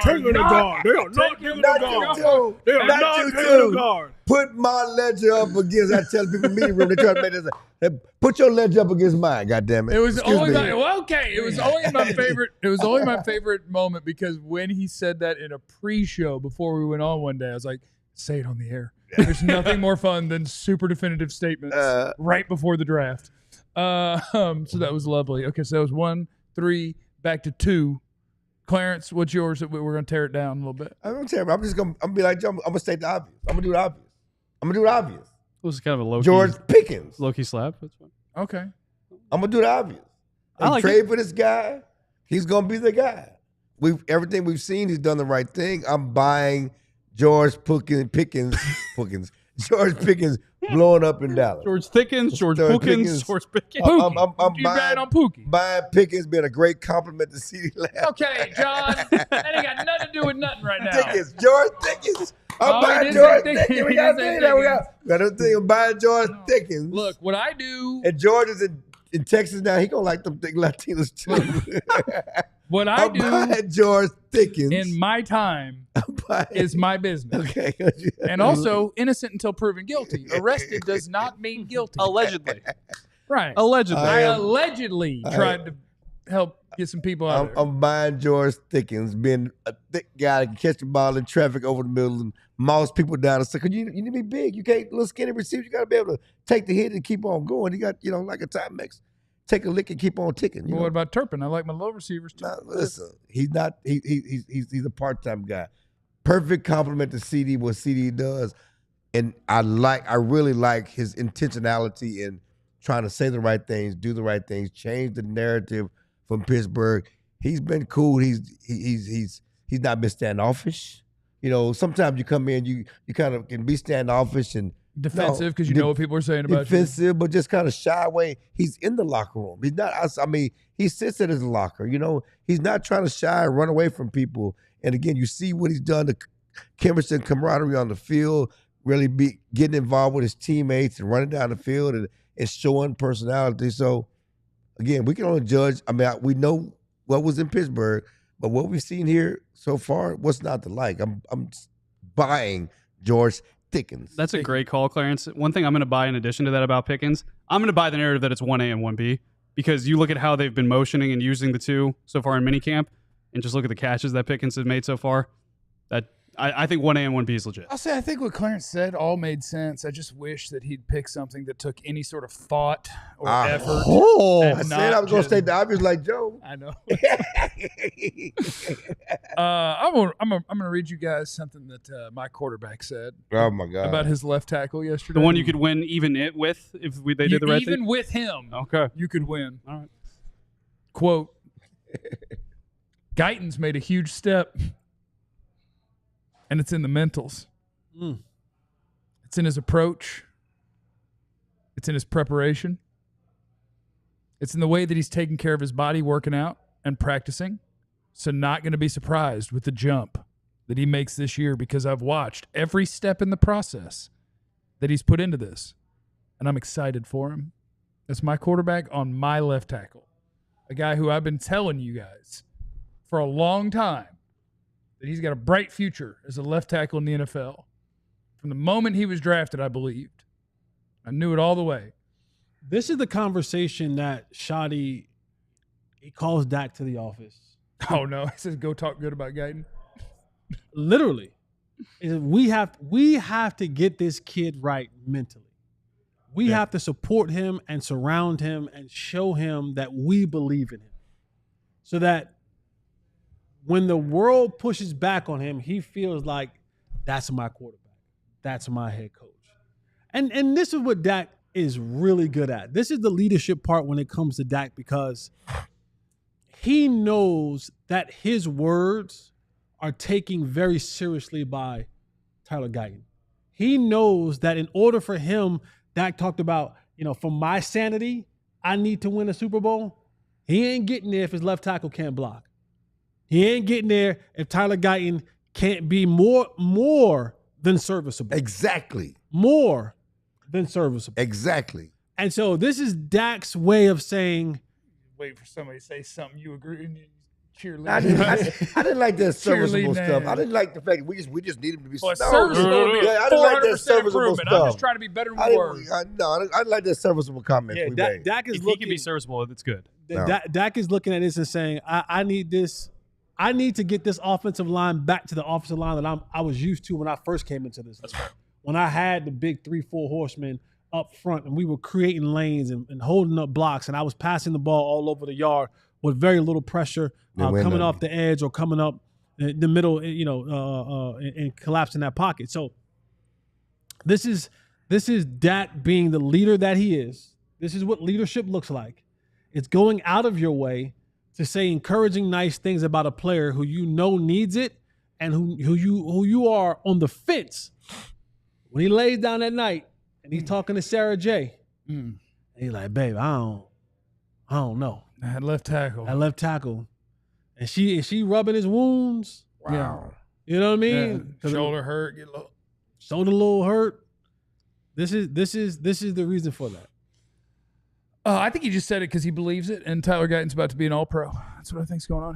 taking the guard. They are not taking the Not guard. you too. They are Not not you taking the too. guard. Put my ledger up against. I tell people in the meeting room. They try to make this. Put your ledger up against mine. God damn it. It was Excuse only me. it was only my favorite. It was only my favorite moment because when he said that in a pre-show before we went on one day, I was like, "Say it on the air." There's nothing more fun than super definitive statements right before the draft. So that was lovely. Okay, so that was 1, 3, back to 2. Clarence, what's yours? We're gonna tear it down a little bit. I'm gonna tell you. I'm just gonna. I'm gonna be like Joe. I'm gonna state the obvious. I'm gonna do the obvious. I'm gonna do the obvious. This is kind of a low-key, George Pickens. low-key slap. That's fine. Okay. I'm gonna do the obvious. I like trade for this guy. He's gonna be the guy. Everything we've seen, he's done the right thing. I'm buying George Pickens. George Pickens blowing up in Dallas. George Pickens, George Pickens. I'm You bad on Pookie. buying Pickens being a great compliment to CeeDee Lamb. Okay, John. That ain't got nothing to do with nothing right now. Pickens, George Pickens. I'm Oh, buying he George didn't say Pickens. We Pickens. got He didn't to say that. We got to think of buying George Pickens. Look, what I do, And George is in Texas now. He gonna like them thick Latinos too. what I I'm buying do George Pickens. in my time I'm buying- is my business. okay. And also, innocent until proven guilty. Arrested does not mean guilty. Allegedly. Right. Allegedly. I allegedly tried to help get some people out there. I'm buying George Pickens, being a thick guy that can catch the ball in traffic over the middle and mouse people down the circle. You need to be big. You can't little skinny receiver. You got to be able to take the hit and keep on going. You got like a Timex. Take a lick and keep on ticking. Well, what about Turpin? I like my low receivers too. Now, listen, he's not. He's a part-time guy. Perfect compliment to CD. What CD does, and I really like his intentionality in trying to say the right things, do the right things, change the narrative from Pittsburgh. He's been cool. He's not been standoffish. Sometimes you come in, you kind of can be standoffish and Defensive because you know what people are saying about defensive, but just kind of shy away. He's in the locker room. He's not. I mean, he sits in his locker. He's not trying to shy and run away from people. And again, you see what he's done, the chemistry and camaraderie on the field, really be getting involved with his teammates and running down the field and showing personality. So again, we can only judge. I mean, we know what was in Pittsburgh, but what we've seen here so far, what's not to like? I'm buying George Pickens. That's a great call, Clarence. One thing I'm going to buy in addition to that about Pickens, I'm going to buy the narrative that it's 1A and 1B because you look at how they've been motioning and using the two so far in minicamp and just look at the catches that Pickens has made so far. That I think 1A and 1B is legit. I'll say I think what Clarence said all made sense. I just wish that he'd pick something that took any sort of thought or effort. I and said I was going to state the obvious like Joe. I know. I'm gonna read you guys something that my quarterback said Oh my God. about his left tackle yesterday. The one you could win even it with if they did the right even thing? with him, Okay. you could win. All right. Quote: Guyton's made a huge step, and it's in the mentals. It's in his approach. It's in his preparation. It's in the way that he's taking care of his body, working out and practicing. So not going to be surprised with the jump that he makes this year because I've watched every step in the process that he's put into this, and I'm excited for him. That's my quarterback on my left tackle, a guy who I've been telling you guys for a long time that he's got a bright future as a left tackle in the NFL. From the moment he was drafted, I believed. I knew it all the way. This is the conversation that Shotty, he calls Dak to the office. Oh, no. He says, go talk good about Guyton. Literally. We have to get this kid right mentally. We have to support him and surround him and show him that we believe in him. So that when the world pushes back on him, he feels like that's my quarterback. That's my head coach. And this is what Dak is really good at. This is the leadership part when it comes to Dak because he knows that his words are taken very seriously by Tyler Guyton. He knows that in order for him, Dak talked about, for my sanity, I need to win a Super Bowl. He ain't getting there if his left tackle can't block. He ain't getting there if Tyler Guyton can't be more than serviceable. Exactly. More than serviceable. Exactly. And so this is Dak's way of saying, waiting for somebody to say something you agree and you cheerlead. I didn't like that serviceable Cheerleading stuff. ass. I didn't like the fact that we just need him to be Well, serviceable. serviceable would be Yeah, I didn't like that 400% serviceable improvement. stuff. I'm just trying to be better than I we were. didn't like that serviceable comments Yeah, we made. Dak is If he looking. can be serviceable, it's good. No. Dak is looking at this and saying, I need this. I need to get this offensive line back to the offensive line that I was used to when I first came into this. That's right. When I had the big 3-4 horsemen up front and we were creating lanes and holding up blocks and I was passing the ball all over the yard with very little pressure coming off the edge or coming up in the middle, and collapsing that pocket. So this is Dak being the leader that he is. This is what leadership looks like. It's going out of your way to say encouraging nice things about a player who you know needs it and who you are on the fence. When he lays down that night and he's talking to Sarah J, and he's like, babe, I don't know. That left tackle. And she rubbing his wounds. Wow. You know what I mean? Yeah. Shoulder hurt. Get a little. Shoulder a little hurt. This is the reason for that. I think he just said it because he believes it, and Tyler Guyton's about to be an All-Pro. That's what I think's going on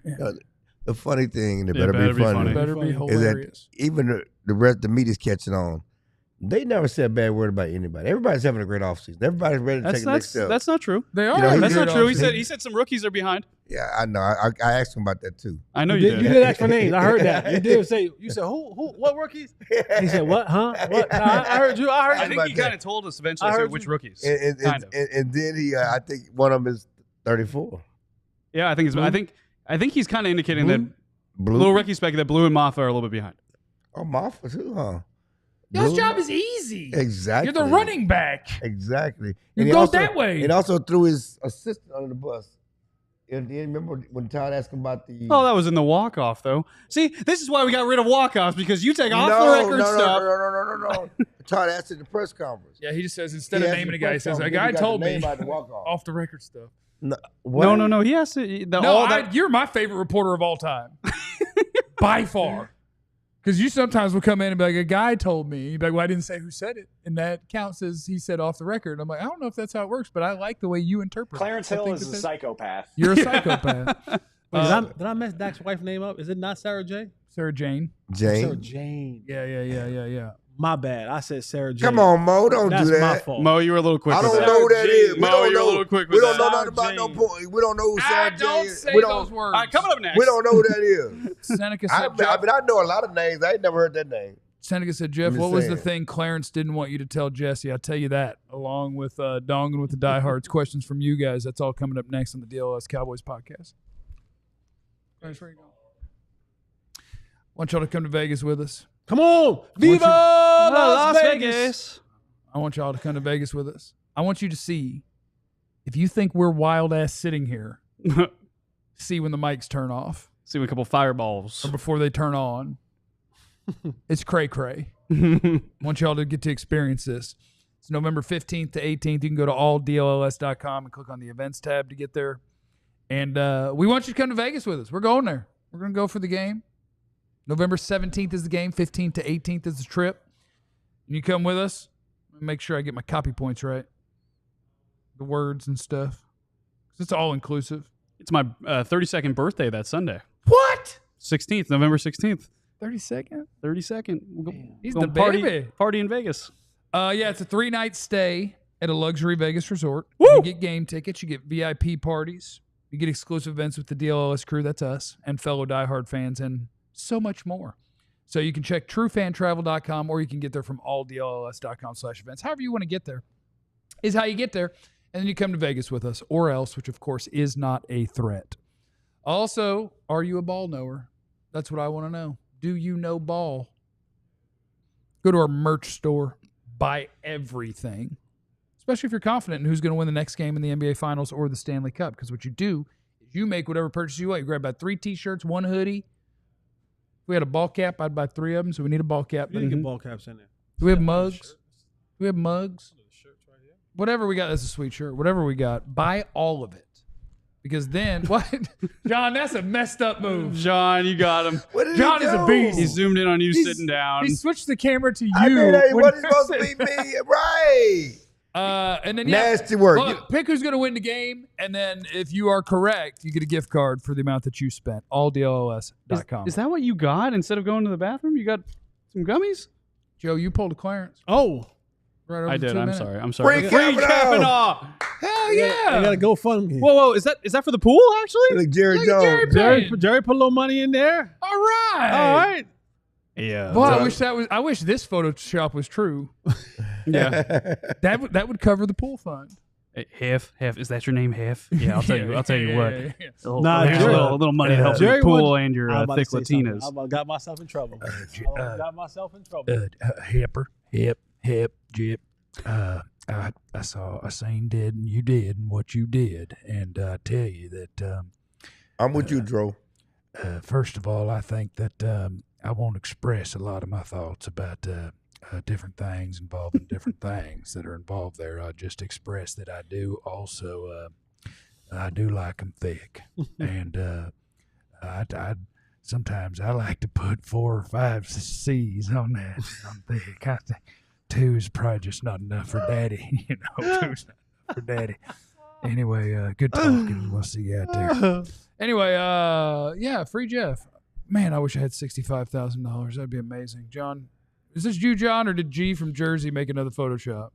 here. Yeah. The funny thing, and it Yeah, better be funny, Better be is that hilarious. even the rest, the media's catching on. They never said a bad word about anybody. Everybody's having a great offseason. Everybody's ready to take the next step. That's not true. They are. You know, having That's a not great true. offseason. He said some rookies are behind. Yeah, I know. I asked him about that too. I know You you did, did. you did ask for names. I heard that. You did say, you said, who, what rookies? He said, what, huh? What? No, I heard you. I heard I you. think he kind of told us eventually which rookies. And then he, I think one of them is 34. Yeah, I think I think he's kind of indicating that Blue. little Ricky spec that Blue and Maffa are a little bit behind. Oh, Maffa too, huh? Y'all's Blue? job is easy. Exactly. You're the running back. Exactly. You he go also, that way. And also threw his assistant under the bus. And you remember when Todd asked him about the... Oh, that was in the walk-off, though. See, this is why we got rid of walk-offs, because you take off-the-record stuff. No. Todd asked at the press conference. Yeah, he just says, instead of naming a guy, he says, a guy told me off the record stuff. No. He has to... You're my favorite reporter of all time. By far. Because you sometimes will come in and be like, a guy told me. You'd be like, well, I didn't say who said it. And that counts as he said off the record. I'm like, I don't know if that's how it works, but I like the way you interpret Clarence it. Hill is a psychopath. You're a psychopath. Wait, did I mess Dak's wife's name up? Is it not Sarah J? Sarah Jane. Sarah Jane. Yeah. My bad. I said Sarah J. Come on, Mo. Don't That's do that. my fault. Mo, you were a little quick I with don't that. know who that is. Mo, you're a little quick We with don't know that. nothing about no Jane. point. We don't know who Sarah J Don't is. say We those don't, words. All right, coming up next. we don't know who that is. Seneca I said, Jeff, know a lot of names. I ain't never heard that name. Jeff, I'm what just was the saying. thing Clarence didn't want you to tell Jesse? I'll tell you that, along with Dongin with the Diehards. Questions from you guys. That's all coming up next on the DLLS Cowboys podcast. Clarence, where you going? I want y'all to come to Vegas with us. Come on. Viva Las Vegas. I want y'all to come to Vegas with us. I want you to see, if you think we're wild ass sitting here, see when the mics turn off See a couple fireballs. or before they turn on. It's cray-cray. I want y'all to get to experience this. It's November 15th to 18th. You can go to alldlls.com and click on the events tab to get there. And we want you to come to Vegas with us. We're going there. We're going to go for the game. November 17th is the game. 15th to 18th is the trip. And you come with us. Make sure I get my copy points right. The words and stuff. It's all inclusive. It's my 32nd birthday that Sunday. What? 16th, November 16th. 32nd? 32nd. We'll go, He's go the party, baby. Party in Vegas. Yeah, it's a 3-night stay at a luxury Vegas resort. Woo! You get game tickets. You get VIP parties. You get exclusive events with the DLLS crew. That's us. And fellow diehard fans and so much more. So you can check truefantravel.com or you can get there from alldlls.com/events. However you want to get there is how you get there. And then you come to Vegas with us or else, which of course is not a threat. Also, are you a ball knower? That's what I want to know. Do you know ball? Go to our merch store. Buy everything. Especially if you're confident in who's going to win the next game in the NBA Finals or the Stanley Cup. Because what you do is you make whatever purchase you want. You grab about 3 T-shirts, 1 hoodie. If we had a ball cap, I'd buy 3 of them. So we need a ball cap. You didn't get ball caps in there. Do we have mugs? Do we have mugs? Whatever we got, that's a sweet shirt. Whatever we got, buy all of it. Because then, what? John, that's a messed up move. John, you got him. John is a beast. He zoomed in on you sitting down. He switched the camera to you. I mean, hey, when- what is supposed to be me? Right. And then Nasty work. Look, pick who's going to win the game, and then if you are correct, you get a gift card for the amount that you spent. AllDLLS.com. Is that what you got instead of going to the bathroom? You got some gummies? Joe? You pulled a Clarence. Oh, Right over I did. 2 I'm minutes. sorry. I'm sorry. Free Free Kavanaugh! Kavanaugh! Hell I yeah! gotta go fund me. Whoa, whoa! Is that for the pool? Actually? Like Jerry Look at Jerry Jones. Payne. Jerry put a little money in there. All right. All right. Yeah. Boy, I wish this Photoshop was true. Yeah. That would cover the pool fund. Hef. Is that your name, Hef? Yeah, I'll tell you. I'll tell you what. Yeah. Nah, Here's Jerry- a little money to help Jerry your pool would- and your I'm about to thick say something. Latinas. I about got myself in trouble. Got myself in trouble. Hip, jip. I seen did and you did and what you did, and I tell you that I'm with you, Dro. first of all, I think that I won't express a lot of my thoughts about different things involving different things that are involved there. I'll just express that I do also I do like them thick, and I sometimes I like to put 4 or 5 C's on that. On thick, I think 2 is probably just not enough for Daddy. 2's not enough for Daddy. Anyway, good talking. We'll see you out there. Anyway, yeah, free Jeff. Man, I wish I had $65,000. That'd be amazing. John, is this you, John, or did G from Jersey make another Photoshop?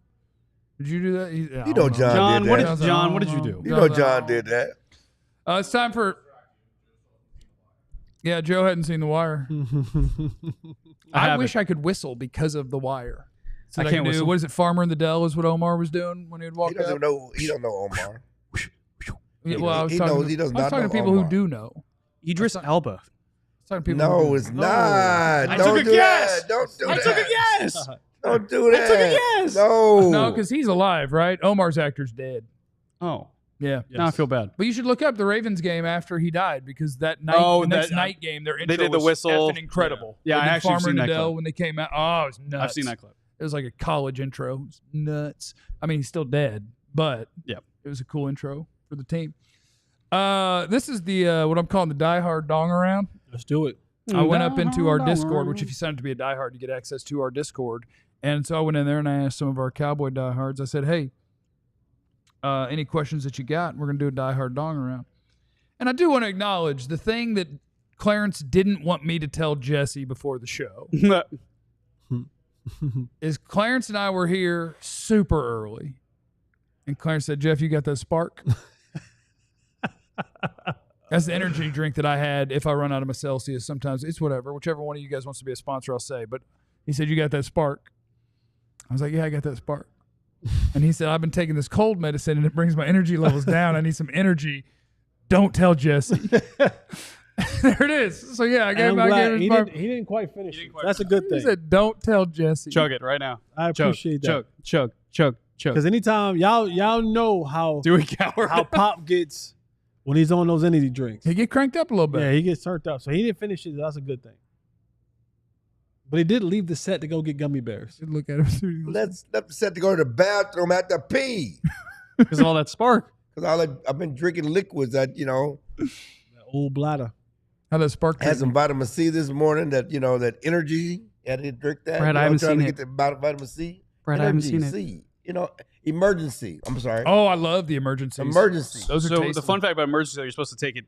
Did you do that? I You don't know John John, did what that. did John? What did you do? You know John did that. It's time for. Yeah, Joe hadn't seen The Wire. I wish I could whistle because of The Wire. So I that can't do, whistle. what is it, Farmer in the Dell is what Omar was doing when he would walk He doesn't up? know. He don't know Omar. Yeah, well, I was he talking, knows- he does I was not talking know to people who Omar. do know. Idris Elba. I was talking to people who No, do. it's not. I Don't took a do guess. that. Don't do I that. took a guess. Don't do that. took a guess. No. No, because he's alive, right? Omar's actor's dead. Oh, Yeah. now I feel bad. But you should look up the Ravens game after he died because that night, Oh, the next that- night game, their intro did the was whistle. effing incredible. Yeah, They I did actually Farmer seen in the that Dell clip. when they came out. Oh, it was nuts. I've seen that clip. It was like a college intro. It was nuts. I mean, he's still dead, but Yep. it was a cool intro for the team. This is the what I'm calling the diehard dong around. Let's do it. I went up into our Discord, which if you sign up to be a diehard, you get access to our Discord. And so I went in there and I asked some of our Cowboy diehards. I said, "Hey, any questions that you got? We're gonna do a diehard dong around." And I do want to acknowledge the thing that Clarence didn't want me to tell Jesse before the show is Clarence and I were here super early, and Clarence said, "Jeff, you got that spark?" That's the energy drink that I had if I run out of my Celsius. Sometimes it's whatever. Whichever one of you guys wants to be a sponsor, I'll say. But he said, "You got that spark?" I was like, "Yeah, I got that spark." And he said, "I've been taking this cold medicine and it brings my energy levels down. I need some energy. Don't tell Jesse." There it is. So yeah, I gave I'm him glad his he spark. didn't, he didn't quite finish it. That's a good He thing. said, "Don't tell Jesse." Chug it right now. I Chug, appreciate that. chug. Because anytime y'all know how Do it, coward. how Pop gets when he's on those energy drinks. He get cranked up a little bit. Yeah, he gets turned up. So he didn't finish it. That's a good thing. But he did leave the set to go get gummy bears. Look at him. Let's set to go to the bathroom after pee. Because of all that spark. Because I've been drinking liquids that, That old bladder. How that spark? had some vitamin C this morning that, that energy. Had to drink that. Brad, I haven't trying seen to it. get the vitamin C. Brad, I haven't Energy, seen it. C. Emergency. I'm sorry. Oh, I love the emergencies. Emergency. Those are So tasty. the fun fact about emergency, though, you're supposed to take it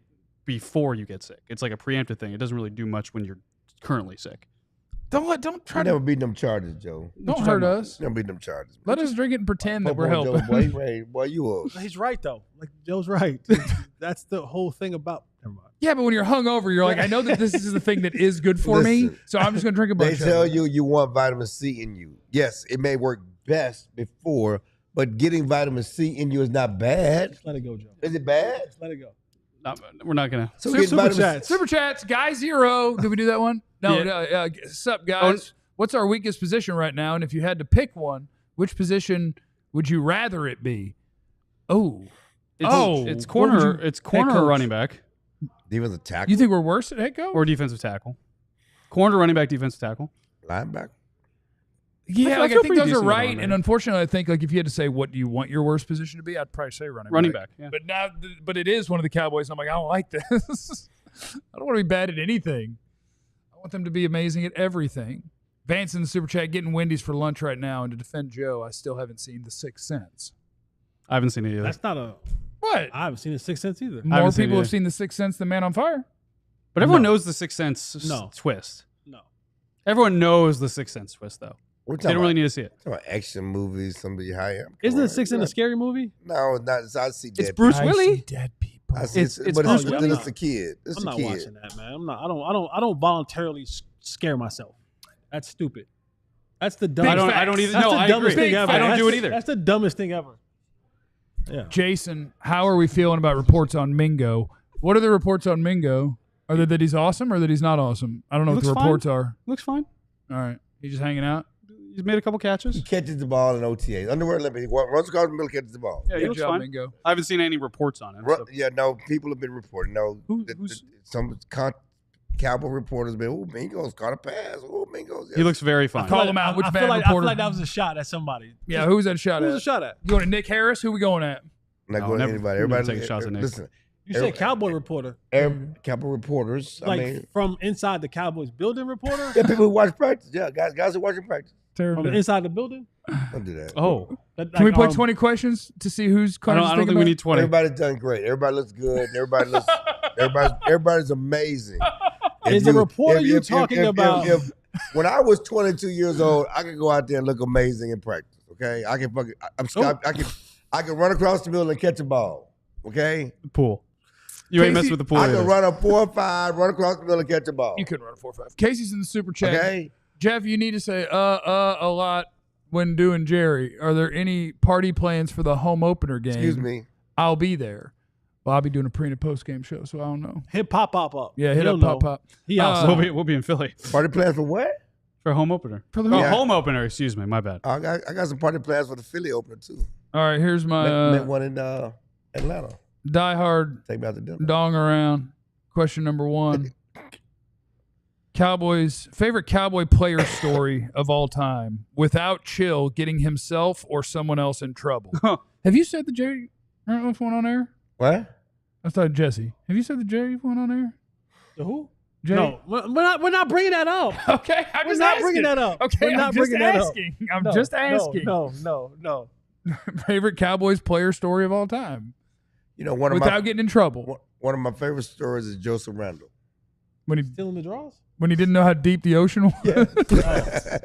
before you get sick. It's like a preemptive thing. It doesn't really do much when you're currently sick. Don't try You to never beat them charges, Joe. don't hurt us. Never beat them charges. Let us drink it and pretend that Hope we're on helping. Joe, boy, boy, you are. He's right though. Like Joe's right. That's the whole thing about. Never mind. Yeah, but when you're hungover, you're like, I know that this is the thing that is good for me, Listen, so I'm just gonna drink a They bunch. tell of it. you want vitamin C in you. Yes, it may work best before, but getting vitamin C in you is not bad. Just let it go, Joe. Is it bad? Just let it go. We're not going to. So Super getting vitamin chats. Super chats, guy zero. Did we do that one? No. Yeah. Sup, guys? What's our weakest position right now? And if you had to pick one, which position would you rather it be? Oh, It's corner. It's corner coach. or running back defensive tackle, you think we're worse at head coach? or defensive tackle. Corner, running back, defensive tackle. linebacker. Yeah, I like I feel think pretty those are decent at right. running and back. unfortunately, I think like if you had to say what do you want your worst position to be, I'd probably say running back. Yeah. But now, but it is one of the Cowboys. And I'm like, I don't like this. I don't want to be bad at anything. I want them to be amazing at everything. Vance in the super chat, getting Wendy's for lunch right now, and to defend Joe, I still haven't seen The Sixth Sense. I haven't seen it either. That's not a. What? I haven't seen The Sixth Sense either. More haven't seen people it have either. seen The Sixth Sense than Man on Fire. But everyone knows the Sixth Sense No. twist. No. Everyone knows the Sixth Sense twist, though. We're They talking don't really about, need to see it. talking about action movies, somebody high up. Isn't The Sixth Sense a scary movie? No, it's not. I see dead It's Bruce people. Willis. Dead people. I see It's but Bruce it's, Willis. it's a kid. It's I'm a not kid. watching that, man. I'm not. I don't voluntarily scare myself. That's stupid. That's the dumbest. I don't either. That's No, the I dumbest agree. thing ever. I don't do it That's- either. That's the dumbest thing ever. Yeah. Jason, how are we feeling about reports on Mingo? What are the reports on Mingo? Are they that he's awesome or that he's not awesome? I don't know He what the looks fine. reports are. Looks fine. All right. He's just hanging out. He's made a couple catches. He catches the ball in OTA. Underwear Olympic. He runs across the middle, catches the ball. Yeah, he Good looks job, fine. Mingo. I haven't seen any reports on him. So. Yeah, no, people have been reporting. No, Who's- some Cowboy reporters have been, oh, Mingo's caught a pass. Oh, Mingo's. He looks very fine. Call him out. Which I bad feel like reporter? that was a shot at somebody. Yeah, who was that shot Who at? was a shot at? You going to Nick Harris? Who we going at? I'm not No, going to never- anybody. never Everybody taking shots at Nick. Listen, You said Cowboy reporter. Cowboy reporters. Like I mean, from inside the Cowboys building reporter? yeah, people who watch practice. Yeah, guys who watching practice. From inside the building? Don't do that. Oh, Can we play 20 questions to see who's I don't think we need 20. Everybody's done great. Everybody looks good. Everybody's amazing. Is the reporter you talking about? When I was 22 years old, I could go out there and look amazing in practice. Okay, I can fucking. I can run across the middle and catch a ball. Okay, Pool. You ain't Casey, messing with the pool. I can either. run a 4-5, run across the middle and catch a ball. You couldn't run a 4.5. Casey's in the super chat. Okay, Jeff, you need to say a lot when doing Jerry. Are there any party plans for the home opener game? excuse me. I'll be there. Well, I'll be doing a pre and post game show, so I don't know. Hit pop up. Yeah, hit He'll up know. pop. He outside. We'll be in Philly Party plans for what? for home opener. For the Oh, Yeah. home opener. Excuse me. My bad. I got some party plans for the Philly opener too. All right, here's Met my one in Atlanta. diehard Take me out to dinner. dong around. Question number 1. Cowboys favorite Cowboy player story of all time without Chill getting himself or someone else in trouble. Have you said the Jerry Randolph one on air? What? I thought Jesse. Have you said the Jerry one on air? The who? Jerry? No, we're not bringing that up. Okay, I'm We're just not asking. bringing that up. Okay, We're not I'm just bringing that up. asking. I'm just asking. No. Favorite Cowboys player story of all time You know, one without getting in trouble of my favorite stories is Joseph Randall. when he Still in the draws? didn't know how deep the ocean was.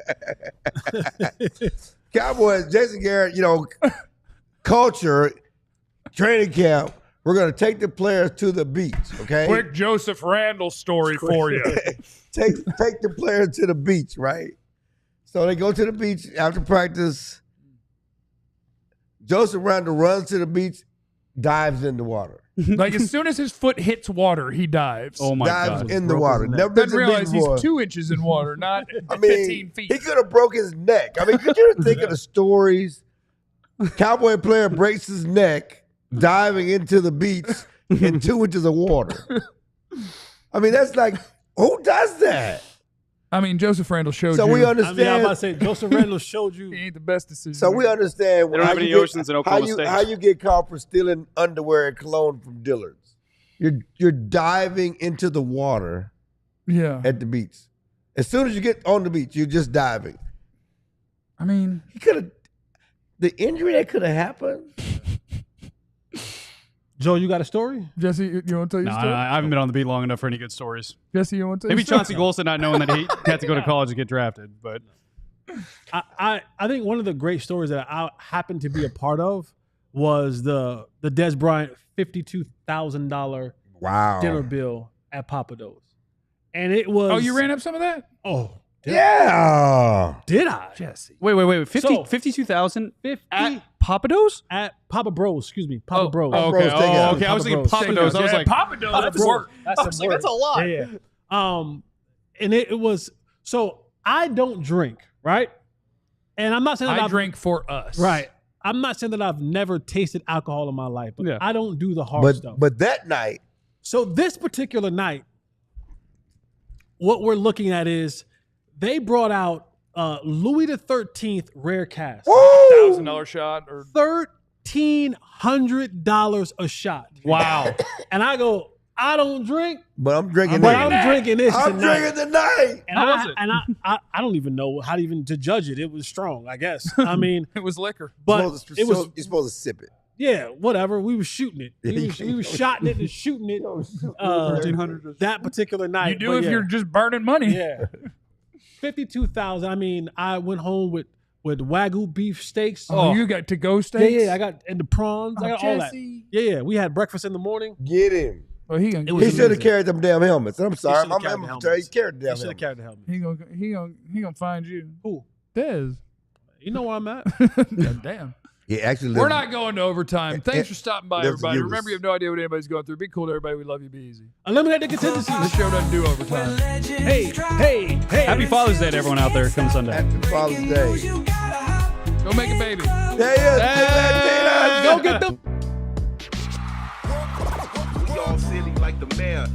Cowboys, Jason Garrett, culture, training camp. We're going to take the players to the beach, okay? Quick Joseph Randall story for you. take the players to the beach, right? So they go to the beach after practice. Joseph Randall runs to the beach, dives in the water. Like as soon as his foot hits water, he dives. Oh my dives god. in the water. Never been Doesn't to the realize beach he's before. 2 inches in water, not I mean, 15 feet. he could have broke his neck. I mean, could you think of the stories? Cowboy player breaks his neck diving into the beach in 2 inches of water. I mean, that's like, who does that? I mean, Joseph Randall showed So you. we I mean, I was about to understand. say Joseph Randall showed he you. ain't the best decision. So we understand They don't how have you any get- oceans in Oklahoma State. How you get caught for stealing underwear and cologne from Dillard's. You're diving into the water Yeah. at the beach. As soon as you get on the beach, you're just diving. I mean, He could have the injury that could have happened. Joe, you got a story? Jesse, you want to tell your No, story? I haven't been on the beat long enough for any good stories. Jesse, you want to tell Maybe your story? Chauncey Golston not knowing that he had to go to college to get drafted, but I think one of the great stories that I happened to be a part of was the Des Bryant $52,000 Wow. dinner bill at Papa Do's. And it was Oh, you ran up some of that? Oh, Yeah. did I? Jesse. wait, So- 52,000 50 at Papados? at Papa Bros, excuse me. Papa Bros. Oh, Bros, okay. take out. Oh, okay. I was thinking Papa Papados. I was like, Papa Do's. that's That's work. That's I was like, that's a lot. Yeah. And it was so I don't drink, right? And I'm not saying that I I've drink for us. right. I'm not saying that I've never tasted alcohol in my life, but Yeah. I don't do the hard stuff. But that night, So this particular night, what we're looking at is they brought out Louis the 13th rare cast. $1,000 shot or $1,300 a shot. Wow. And I go, I don't drink, But I'm drinking but this. I'm drinking this I'm tonight. drinking tonight. And How was it? And I don't even know how to even to judge it. It was strong, I guess. I mean, It was liquor. but You're it was you're supposed to sip it. yeah, whatever. We were shooting it. We was shotting it and shooting it. 1300. That particular night. You do But if yeah, you're just burning money. yeah. 52,000. I mean, I went home with Wagyu beef steaks. Oh, you got to-go yeah, steaks? yeah. I got and the prawns. I got all that. Jesse. Yeah. We had breakfast in the morning. Get him. Well, he gonna, It was He should have amazing. carried them damn helmets. I'm sorry. should've I'm carried the he helmets. carried the I damn should have helmets. carried the helmet. he gonna find you. Who? Dez. You know where I'm at. God damn. He actually We're lived- not going to overtime. Thanks for stopping by, Listen, everybody. you was- Remember, you have no idea what anybody's going through. Be cool to everybody. We love you. Be easy. Eliminate the contingencies. This show doesn't do overtime. Hey. Happy Father's Day to everyone out there come Sunday. Happy Father's Day. Go make a baby. There he is. Hey, go get them. We all silly like the mayor.